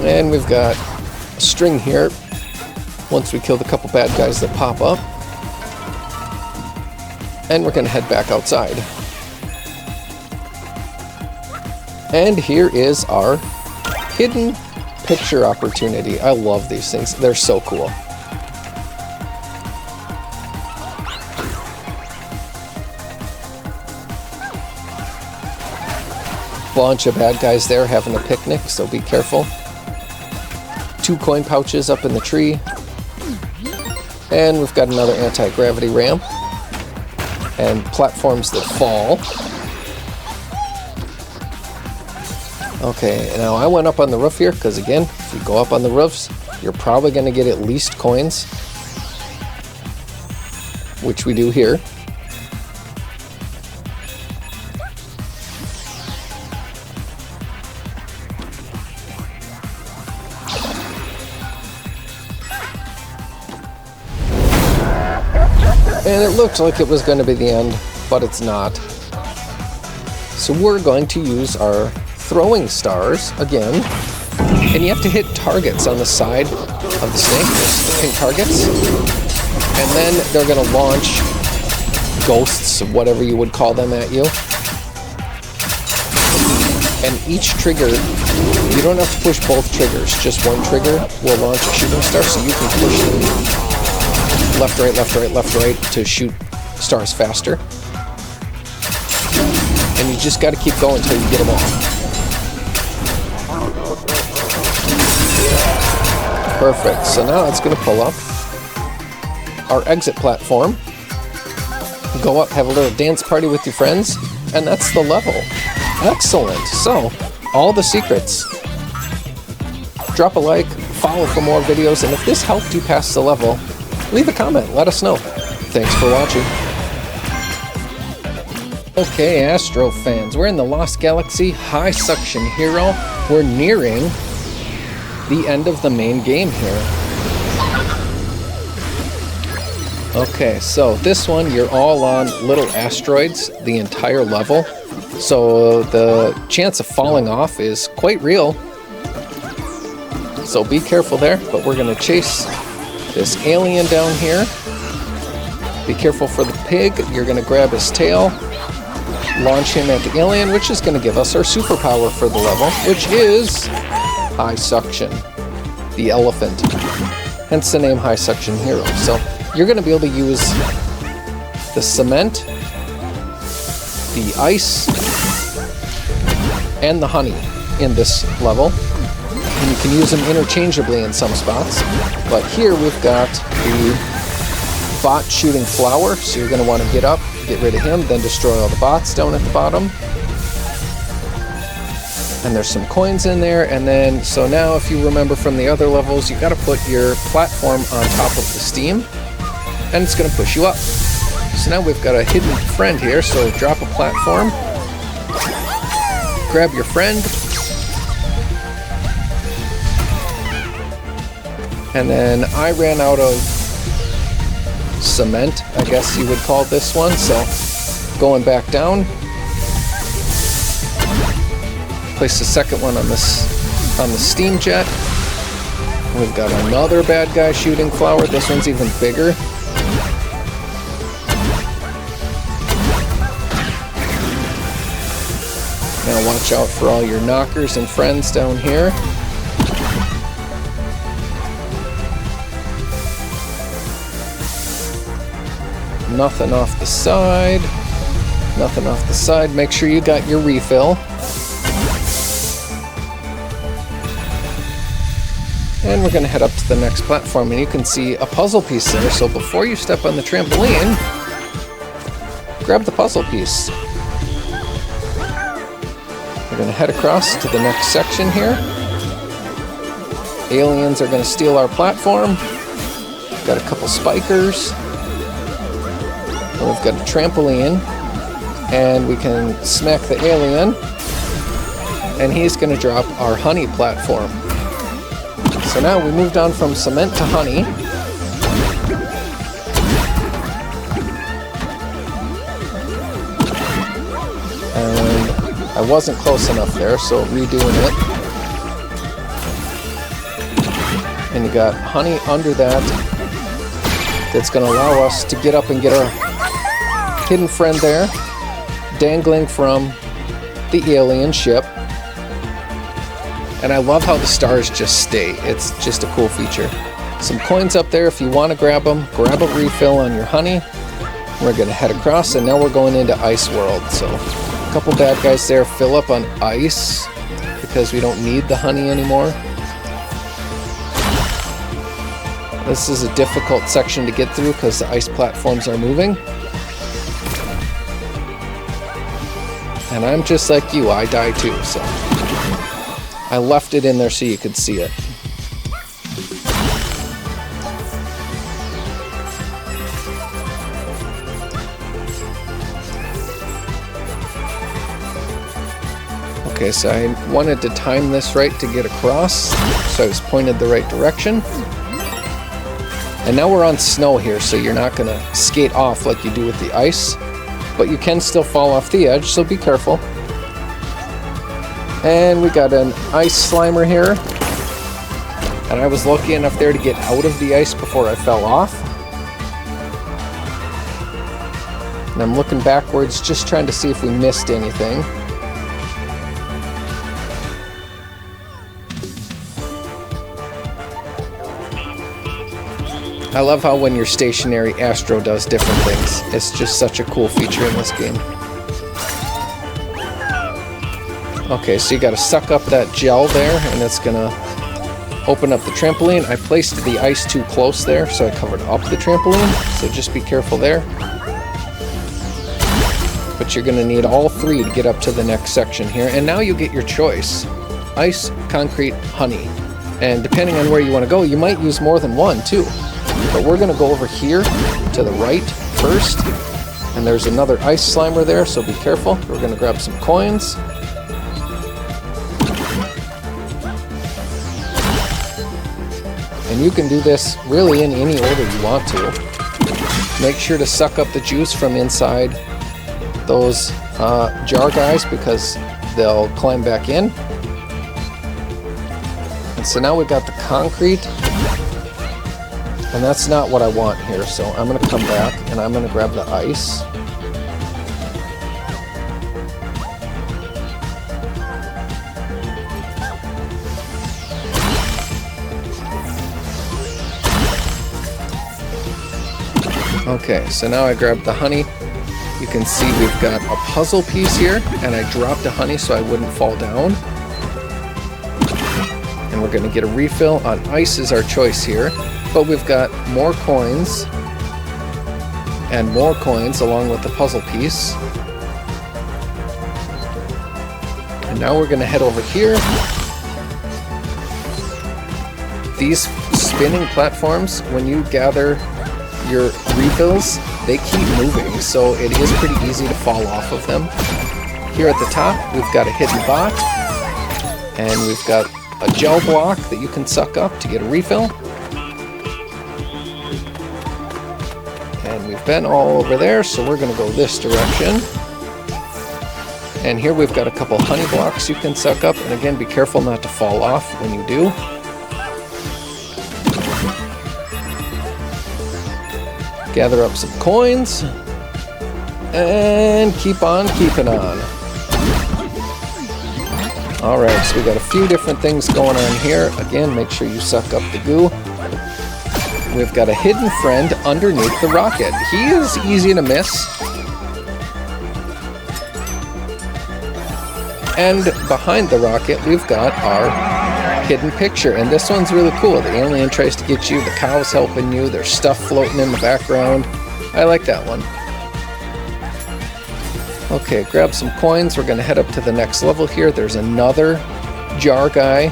And we've got a string here. Once we kill the couple bad guys that pop up. And we're going to head back outside. And here is our hidden picture opportunity. I love these things. They're so cool. Bunch of bad guys there having a picnic, so be careful. 2 coin pouches up in the tree. And we've got another anti-gravity ramp. And platforms that fall. Okay, now I went up on the roof here, because again, if you go up on the roofs, you're probably going to get at least coins. Which we do here. And it looked like it was going to be the end, but it's not. So we're going to use our throwing stars again. And you have to hit targets on the side of the snake, the pink targets. And then they're going to launch ghosts, whatever you would call them, at you. And each trigger, you don't have to push both triggers. Just one trigger will launch a shooting star, so you can push them left, right, left, right, left, right to shoot stars faster. And you just got to keep going until you get them all. Perfect. So now it's going to pull up our exit platform. Go up, have a little dance party with your friends, and that's the level. Excellent. So, all the secrets. Drop a like, follow for more videos, and if this helped you pass the level, leave a comment, let us know. Thanks for watching. Okay, Astro fans, we're in the Lost Galaxy High Suction Hero. We're nearing the end of the main game here. Okay, so this one, you're all on little asteroids the entire level. So the chance of falling off is quite real. So be careful there, but we're going to chase this alien down here. Be careful for the pig. You're going to grab his tail, launch him at the alien, which is going to give us our superpower for the level, which is High Suction, the elephant. Hence the name High Suction Hero. So you're going to be able to use the cement, the ice, and the honey in this level. And you can use them interchangeably in some spots. But here we've got the bot shooting flower, so you're going to want to get up, get rid of him, then destroy all the bots down at the bottom. And there's some coins in there, and then, so now if you remember from the other levels, you got to put your platform on top of the steam, and it's going to push you up. So now we've got a hidden friend here, so drop a platform, grab your friend, and then I ran out of cement, I guess you would call this one, so going back down, place the second one on this on the steam jet. We've got another bad guy shooting flower. This one's even bigger. Now watch out for all your knockers and friends down here. Nothing off the side. Nothing off the side. Make sure you got your refill. And we're going to head up to the next platform, and you can see a puzzle piece there. So before you step on the trampoline, grab the puzzle piece. We're going to head across to the next section here. Aliens are going to steal our platform. Got a couple spikers. And we've got a trampoline, and we can smack the alien and he's going to drop our honey platform. So now we moved on from cement to honey. And I wasn't close enough there, so redoing it. And you got honey under that. That's going to allow us to get up and get our hidden friend there, dangling from the alien ship. And I love how the stars just stay. It's just a cool feature. Some coins up there if you want to grab them. Grab a refill on your honey. We're going to head across, and now we're going into Ice World. So a couple bad guys there. Fill up on ice because we don't need the honey anymore. This is a difficult section to get through because the ice platforms are moving. And I'm just like you, I die too, so I left it in there so you could see it. Okay, so I wanted to time this right to get across, so I was pointed the right direction. And now we're on snow here, so you're not going to skate off like you do with the ice, but you can still fall off the edge, so be careful. And we got an ice slimer here, and I was lucky enough there to get out of the ice before I fell off. And I'm looking backwards, just trying to see if we missed anything. I love how when you're stationary, Astro does different things. It's just such a cool feature in this game. Okay, so you gotta suck up that gel there, and it's gonna open up the trampoline. I placed the ice too close there, so I covered up the trampoline, so just be careful there. But you're gonna need all three to get up to the next section here, and now you get your choice. Ice, concrete, honey. And depending on where you wanna go, you might use more than one too. But we're going to go over here to the right first, and there's another ice slimer there, so be careful. We're going to grab some coins. And you can do this really in any order you want to. Make sure to suck up the juice from inside those jar guys because they'll climb back in. And so now we've got the concrete. And that's not what I want here, so I'm going to come back and I'm going to grab the ice. Okay, so now I grabbed the honey. You can see we've got a puzzle piece here, and I dropped the honey so I wouldn't fall down. And we're going to get a refill on ice is our choice here. But we've got more coins and more coins along with the puzzle piece. And now we're going to head over here. These spinning platforms, when you gather your refills, they keep moving, so it is pretty easy to fall off of them. Here at the top, we've got a hidden bot, and we've got a gel block that you can suck up to get a refill. And we've been all over there, so we're going to go this direction. And here we've got a couple honey blocks you can suck up, and again, be careful not to fall off when you do. Gather up some coins, and keep on keeping on. Alright, so we got a few different things going on here. Again, make sure you suck up the goo. We've got a hidden friend underneath the rocket. He is easy to miss. And behind the rocket, we've got our hidden picture. And this one's really cool. The alien tries to get you, the cow's helping you, there's stuff floating in the background. I like that one. Okay, grab some coins. We're going to head up to the next level here. There's another jar guy.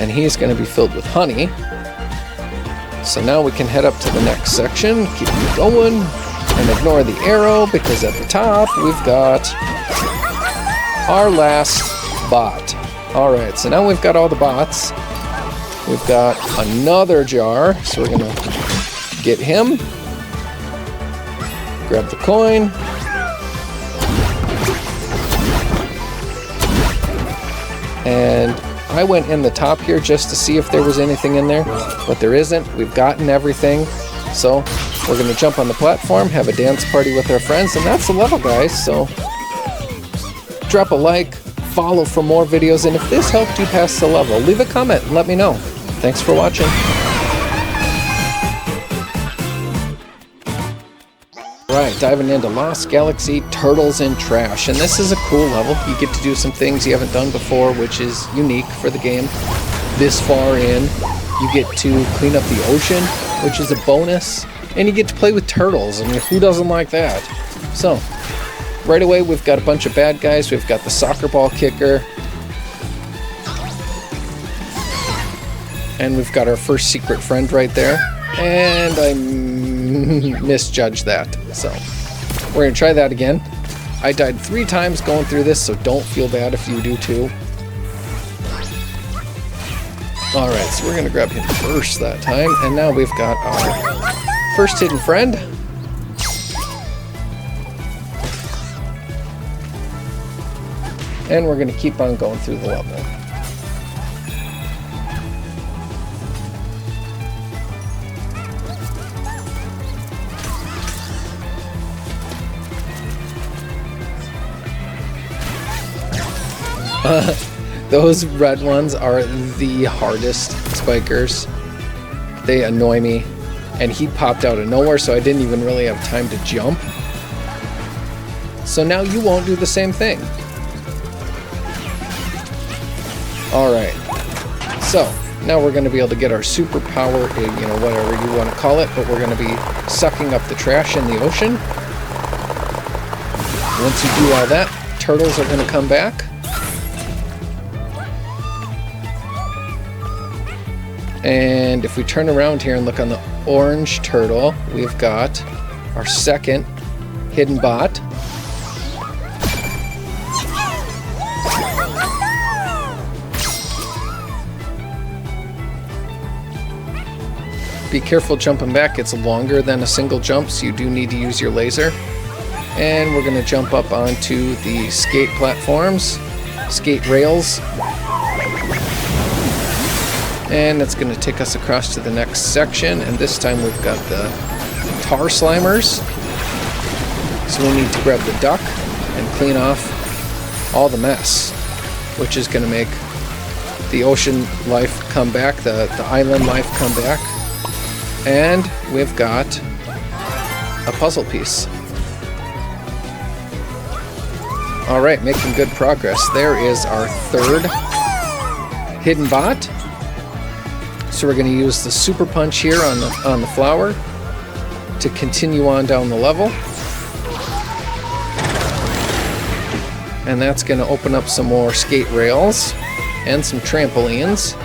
And he's going to be filled with honey. So now we can head up to the next section, keep going, and ignore the arrow because at the top we've got our last bot. Alright, so now we've got all the bots. We've got another jar, so we're gonna get him. Grab the coin. And I went in the top here just to see if there was anything in there, but there isn't. We've gotten everything. So we're gonna jump on the platform, have a dance party with our friends, and that's the level, guys. So drop a like, follow for more videos, and if this helped you pass the level, leave a comment and let me know. Thanks for watching. Right, diving into Lost Galaxy Turtles in Trash, and this is a cool level. You get to do some things you haven't done before, which is unique for the game. This far in, you get to clean up the ocean, which is a bonus, and you get to play with turtles. I mean, who doesn't like that? So, right away, we've got a bunch of bad guys. We've got the soccer ball kicker, and we've got our first secret friend right there, and I misjudged that, so we're gonna try that again. I died 3 times going through this, so don't feel bad if you do too. Alright, so we're gonna grab him first that time, and now we've got our first hidden friend. And we're gonna keep on going through the level. Those red ones are the hardest spikers. They annoy me. And he popped out of nowhere, so I didn't even really have time to jump. So now you won't do the same thing. Alright. So, now we're going to be able to get our superpower, you know, whatever you want to call it, but we're going to be sucking up the trash in the ocean. Once you do all that, turtles are going to come back. And if we turn around here and look on the orange turtle, we've got our second hidden bot. Be careful jumping back, it's longer than a single jump, so you do need to use your laser. And we're going to jump up onto the skate platforms, skate rails. And it's going to take us across to the next section, and this time we've got the tar slimers. So we need to grab the duck and clean off all the mess, which is going to make the ocean life come back, the island life come back. And we've got a puzzle piece. Alright, making good progress. There is our third hidden bot. So we're going to use the super punch here on the flower to continue on down the level. And that's going to open up some more skate rails and some trampolines.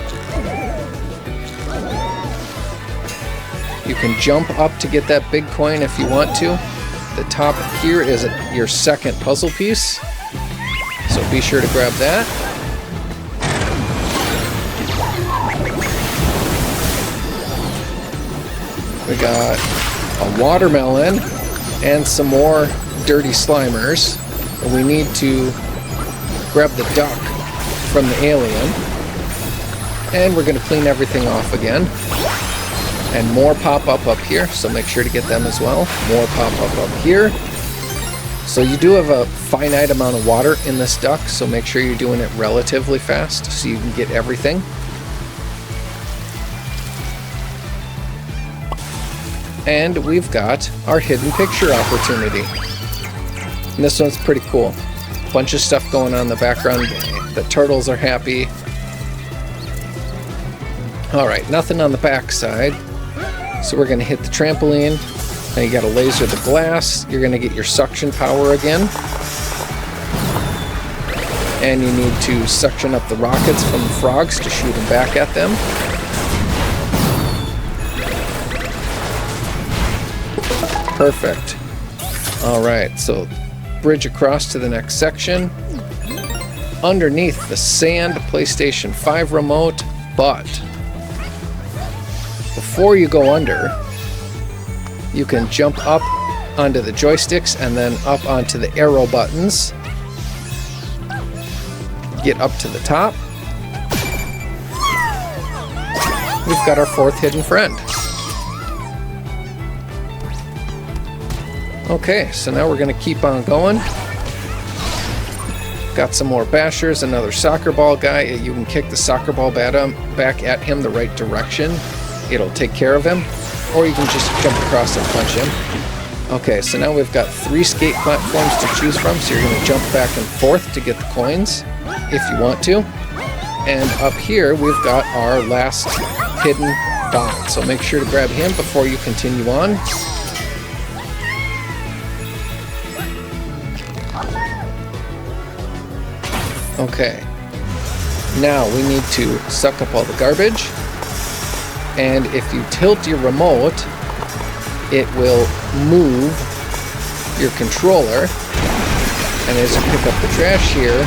You can jump up to get that big coin if you want to. The top here is your second puzzle piece, so be sure to grab that. We got a watermelon and some more dirty slimers. And we need to grab the duck from the alien. And we're going to clean everything off again. And more pop up here, so make sure to get them as well. More pop up here. So you do have a finite amount of water in this duck, so make sure you're doing it relatively fast so you can get everything. And we've got our hidden picture opportunity. And this one's pretty cool. Bunch of stuff going on in the background. The turtles are happy. Alright, nothing on the back side. So we're going to hit the trampoline. Now you got to laser the glass. You're going to get your suction power again. And you need to suction up the rockets from the frogs to shoot them back at them. Perfect. All right, so bridge across to the next section. Underneath the sand PlayStation 5 remote, but before you go under, you can jump up onto the joysticks and then up onto the arrow buttons. Get up to the top. We've got our fourth hidden friend. Okay, so now we're going to keep on going. Got some more bashers, another soccer ball guy. You can kick the soccer ball back at him the right direction. It'll take care of him. Or you can just jump across and punch him. Okay, so now we've got 3 skate platforms to choose from. So you're going to jump back and forth to get the coins if you want to. And up here we've got our last hidden bot. So make sure to grab him before you continue on. Okay, now we need to suck up all the garbage, and if you tilt your remote, it will move your controller, and as you pick up the trash here,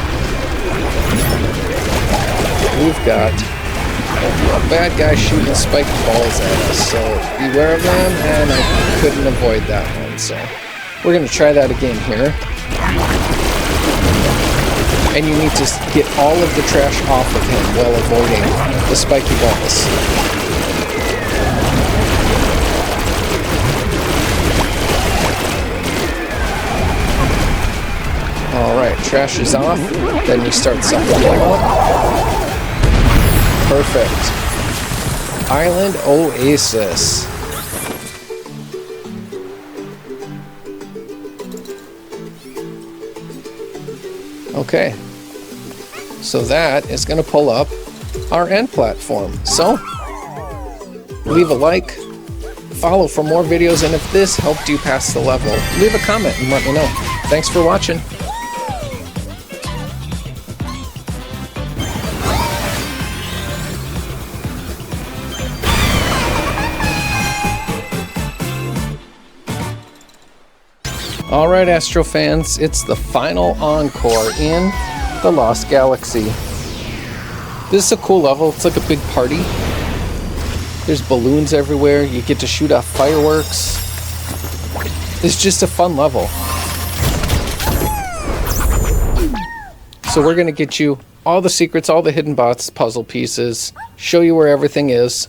we've got a bad guy shooting spiky balls at us, so beware of them, and I couldn't avoid that one, so we're going to try that again here. And you need to get all of the trash off of him while avoiding the spiky balls. Alright, trash is off. Then you start sucking him up. Perfect. Island Oasis. Okay, so that is going to pull up our end platform. So, leave a like, follow for more videos, and if this helped you pass the level, leave a comment and let me know. Thanks for watching. Alright, Astro fans, it's the final Encore in the Lost Galaxy. This is a cool level. It's like a big party. There's balloons everywhere. You get to shoot off fireworks. It's just a fun level. So we're going to get you all the secrets, all the hidden bots, puzzle pieces, show you where everything is,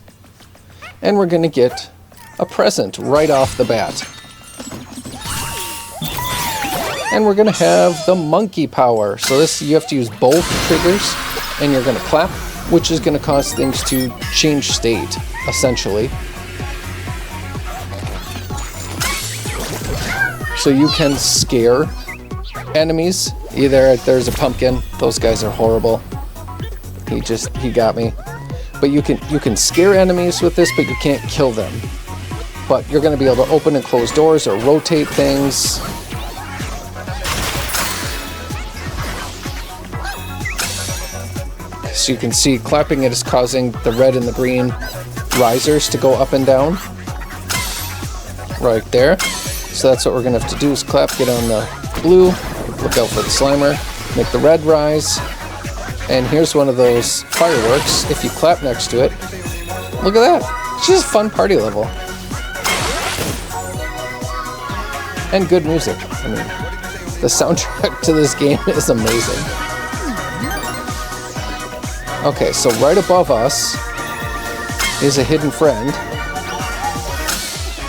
and we're going to get a present right off the bat. And we're going to have the monkey power. So this, you have to use both triggers, and you're going to clap, which is going to cause things to change state, essentially. So you can scare enemies. Either there's a pumpkin. Those guys are horrible. He got me. But you can scare enemies with this, but you can't kill them. But you're going to be able to open and close doors or rotate things. So you can see clapping it is causing the red and the green risers to go up and down. Right there. So that's what we're going to have to do is clap, get on the blue, look out for the Slimer, make the red rise. And here's one of those fireworks. If you clap next to it, look at that. It's just a fun party level. And good music. I mean, the soundtrack to this game is amazing. Okay, so right above us is a hidden friend.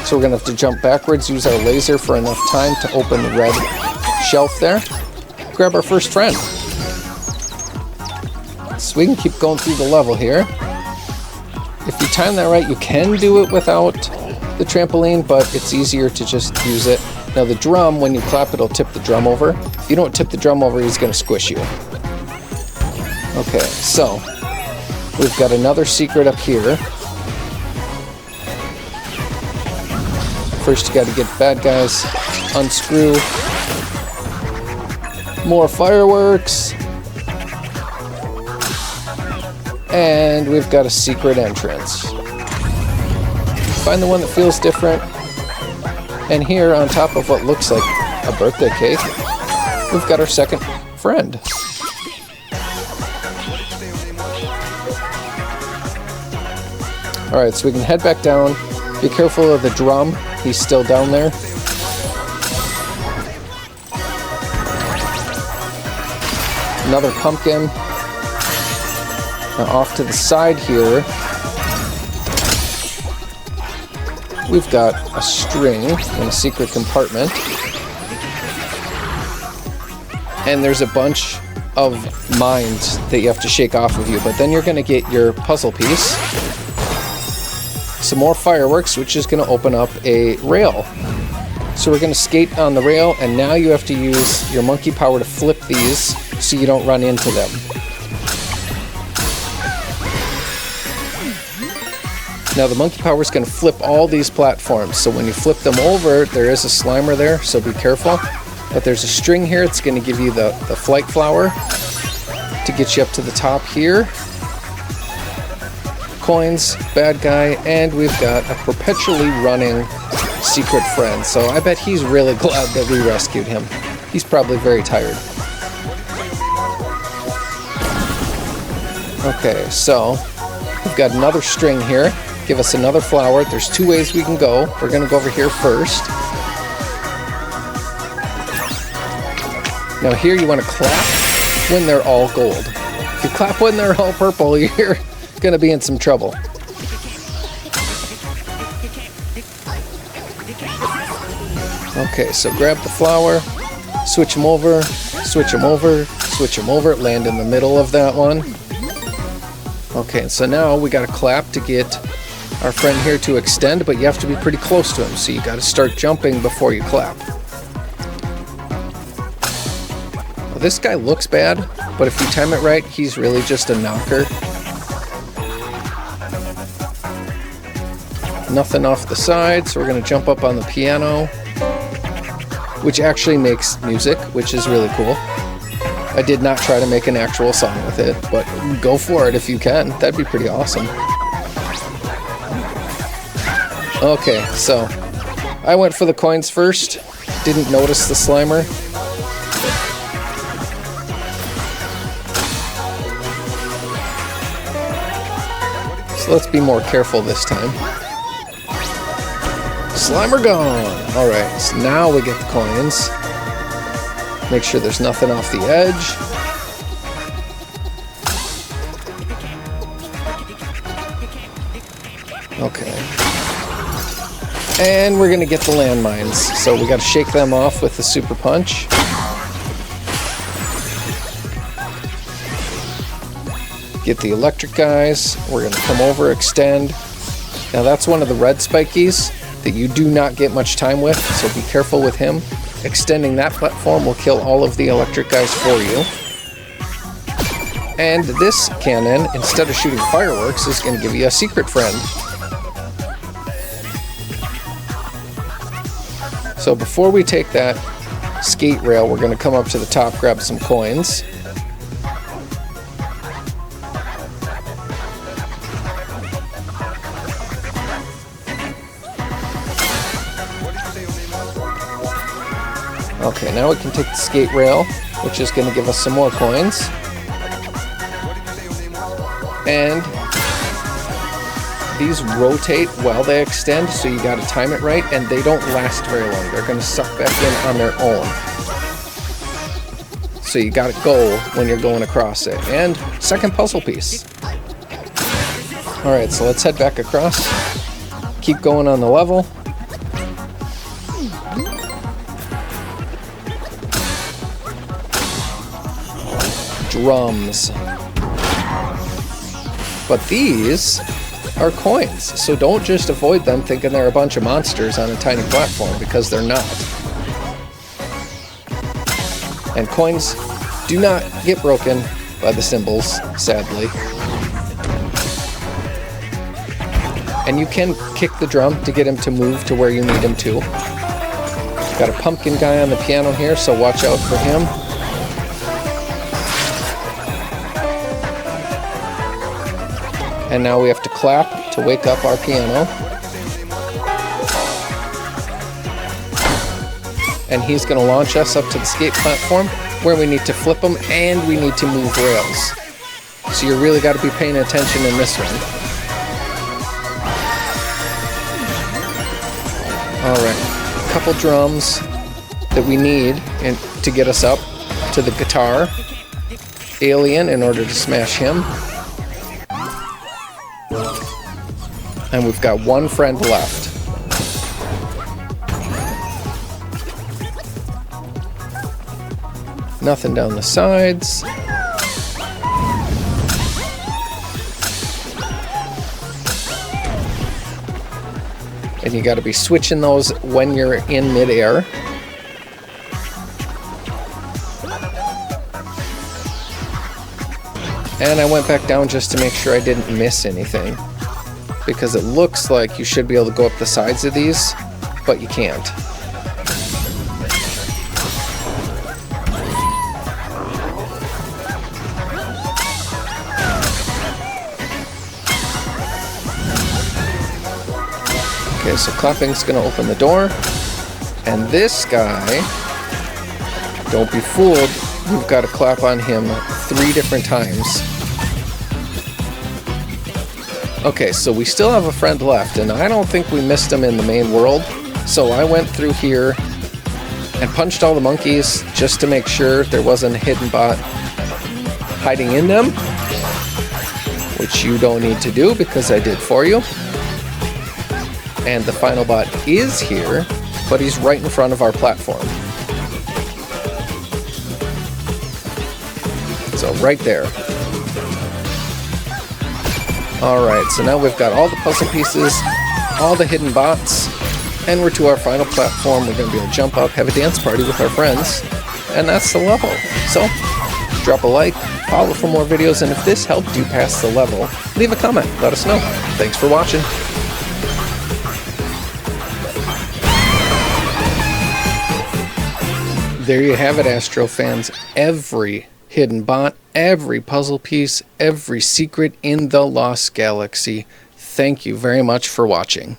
So we're going to have to jump backwards, use our laser for enough time to open the red shelf there. Grab our first friend. So we can keep going through the level here. If you time that right, you can do it without the trampoline, but it's easier to just use it. Now the drum, when you clap, it'll tip the drum over. If you don't tip the drum over, he's going to squish you. Okay, so we've got another secret up here. First you got to get bad guys, unscrew, more fireworks, and we've got a secret entrance. Find the one that feels different, And here on top of what looks like a birthday cake, we've got our second friend. Alright, so we can head back down. Be careful of the drum. He's still down there. Another pumpkin. Now off to the side here, we've got a string in a secret compartment. And there's a bunch of mines that you have to shake off of you, but then you're going to get your puzzle piece. Some more fireworks, which is going to open up a rail. So we're going to skate on the rail, and now you have to use your monkey power to flip these so you don't run into them. Now the monkey power is going to flip all these platforms, so when you flip them over, there is a Slimer there, so be careful. But there's a string here, it's going to give you the flight flower to get you up to the top here. Coins, bad guy, and we've got a perpetually running secret friend. So I bet he's really glad that we rescued him. He's probably very tired. Okay, so we've got another string here. Give us another flower. There's two ways we can go. We're going to go over here first. Now here you want to clap when they're all gold. If you clap when they're all purple, you're going to be in some trouble. Okay, so grab the flower, switch them over, switch them over, switch them over, land in the middle of that one. Okay, so now we got to clap to get our friend here to extend, but you have to be pretty close to him, so you got to start jumping before you clap. Well, this guy looks bad, but if you time it right, he's really just a knocker. Nothing off the side, so we're going to jump up on the piano, which actually makes music, which is really cool. I did not try to make an actual song with it, but go for it if you can. That'd be pretty awesome. Okay, so I went for the coins first. Didn't notice the Slimer. So let's be more careful this time. Slimer gone! Alright, so now we get the coins. Make sure there's nothing off the edge. Okay. And we're gonna get the landmines. So we gotta shake them off with the super punch. Get the electric guys. We're gonna come over, extend. Now that's one of the red spikies that you do not get much time with, so be careful with him. Extending that platform will kill all of the electric guys for you. And this cannon, instead of shooting fireworks, is going to give you a secret friend. So before we take that skate rail, we're going to come up to the top, grab some coins. Okay, now we can take the skate rail, which is going to give us some more coins. And these rotate while they extend, so you got to time it right, and they don't last very long. They're going to suck back in on their own. So you got to go when you're going across it. And second puzzle piece. Alright, so let's head back across. Keep going on the level. Drums. But these are coins, so don't just avoid them thinking they're a bunch of monsters on a tiny platform, because they're not. And coins do not get broken by the cymbals, sadly. And you can kick the drum to get him to move to where you need him to. Got a pumpkin guy on the piano here, so watch out for him. And now we have to clap to wake up our piano. and he's going to launch us up to the skate platform where we need to flip them and we need to move rails. So you really got to be paying attention in this one. Alright, a couple drums that we need to get us up to the guitar alien in order to smash him. And we've got one friend left. Nothing down the sides. And you got to be switching those when you're in midair. And I went back down just to make sure I didn't miss anything, because it looks like you should be able to go up the sides of these, but you can't. Okay, so clapping's gonna open the door, and this guy, don't be fooled, you've got to clap on him 3 different times. Okay, so we still have a friend left, and I don't think we missed him in the main world, so I went through here and punched all the monkeys just to make sure there wasn't a hidden bot hiding in them, which you don't need to do because I did for you. And the final bot is here, but he's right in front of our platform. So right there. Alright, so now we've got all the puzzle pieces, all the hidden bots, and we're to our final platform. We're going to be able to jump up, have a dance party with our friends, and that's the level. So, drop a like, follow for more videos, and if this helped you pass the level, leave a comment, let us know. Thanks for watching. There you have it, Astro fans. Every hidden bot, every puzzle piece, every secret in the Lost Galaxy. Thank you very much for watching.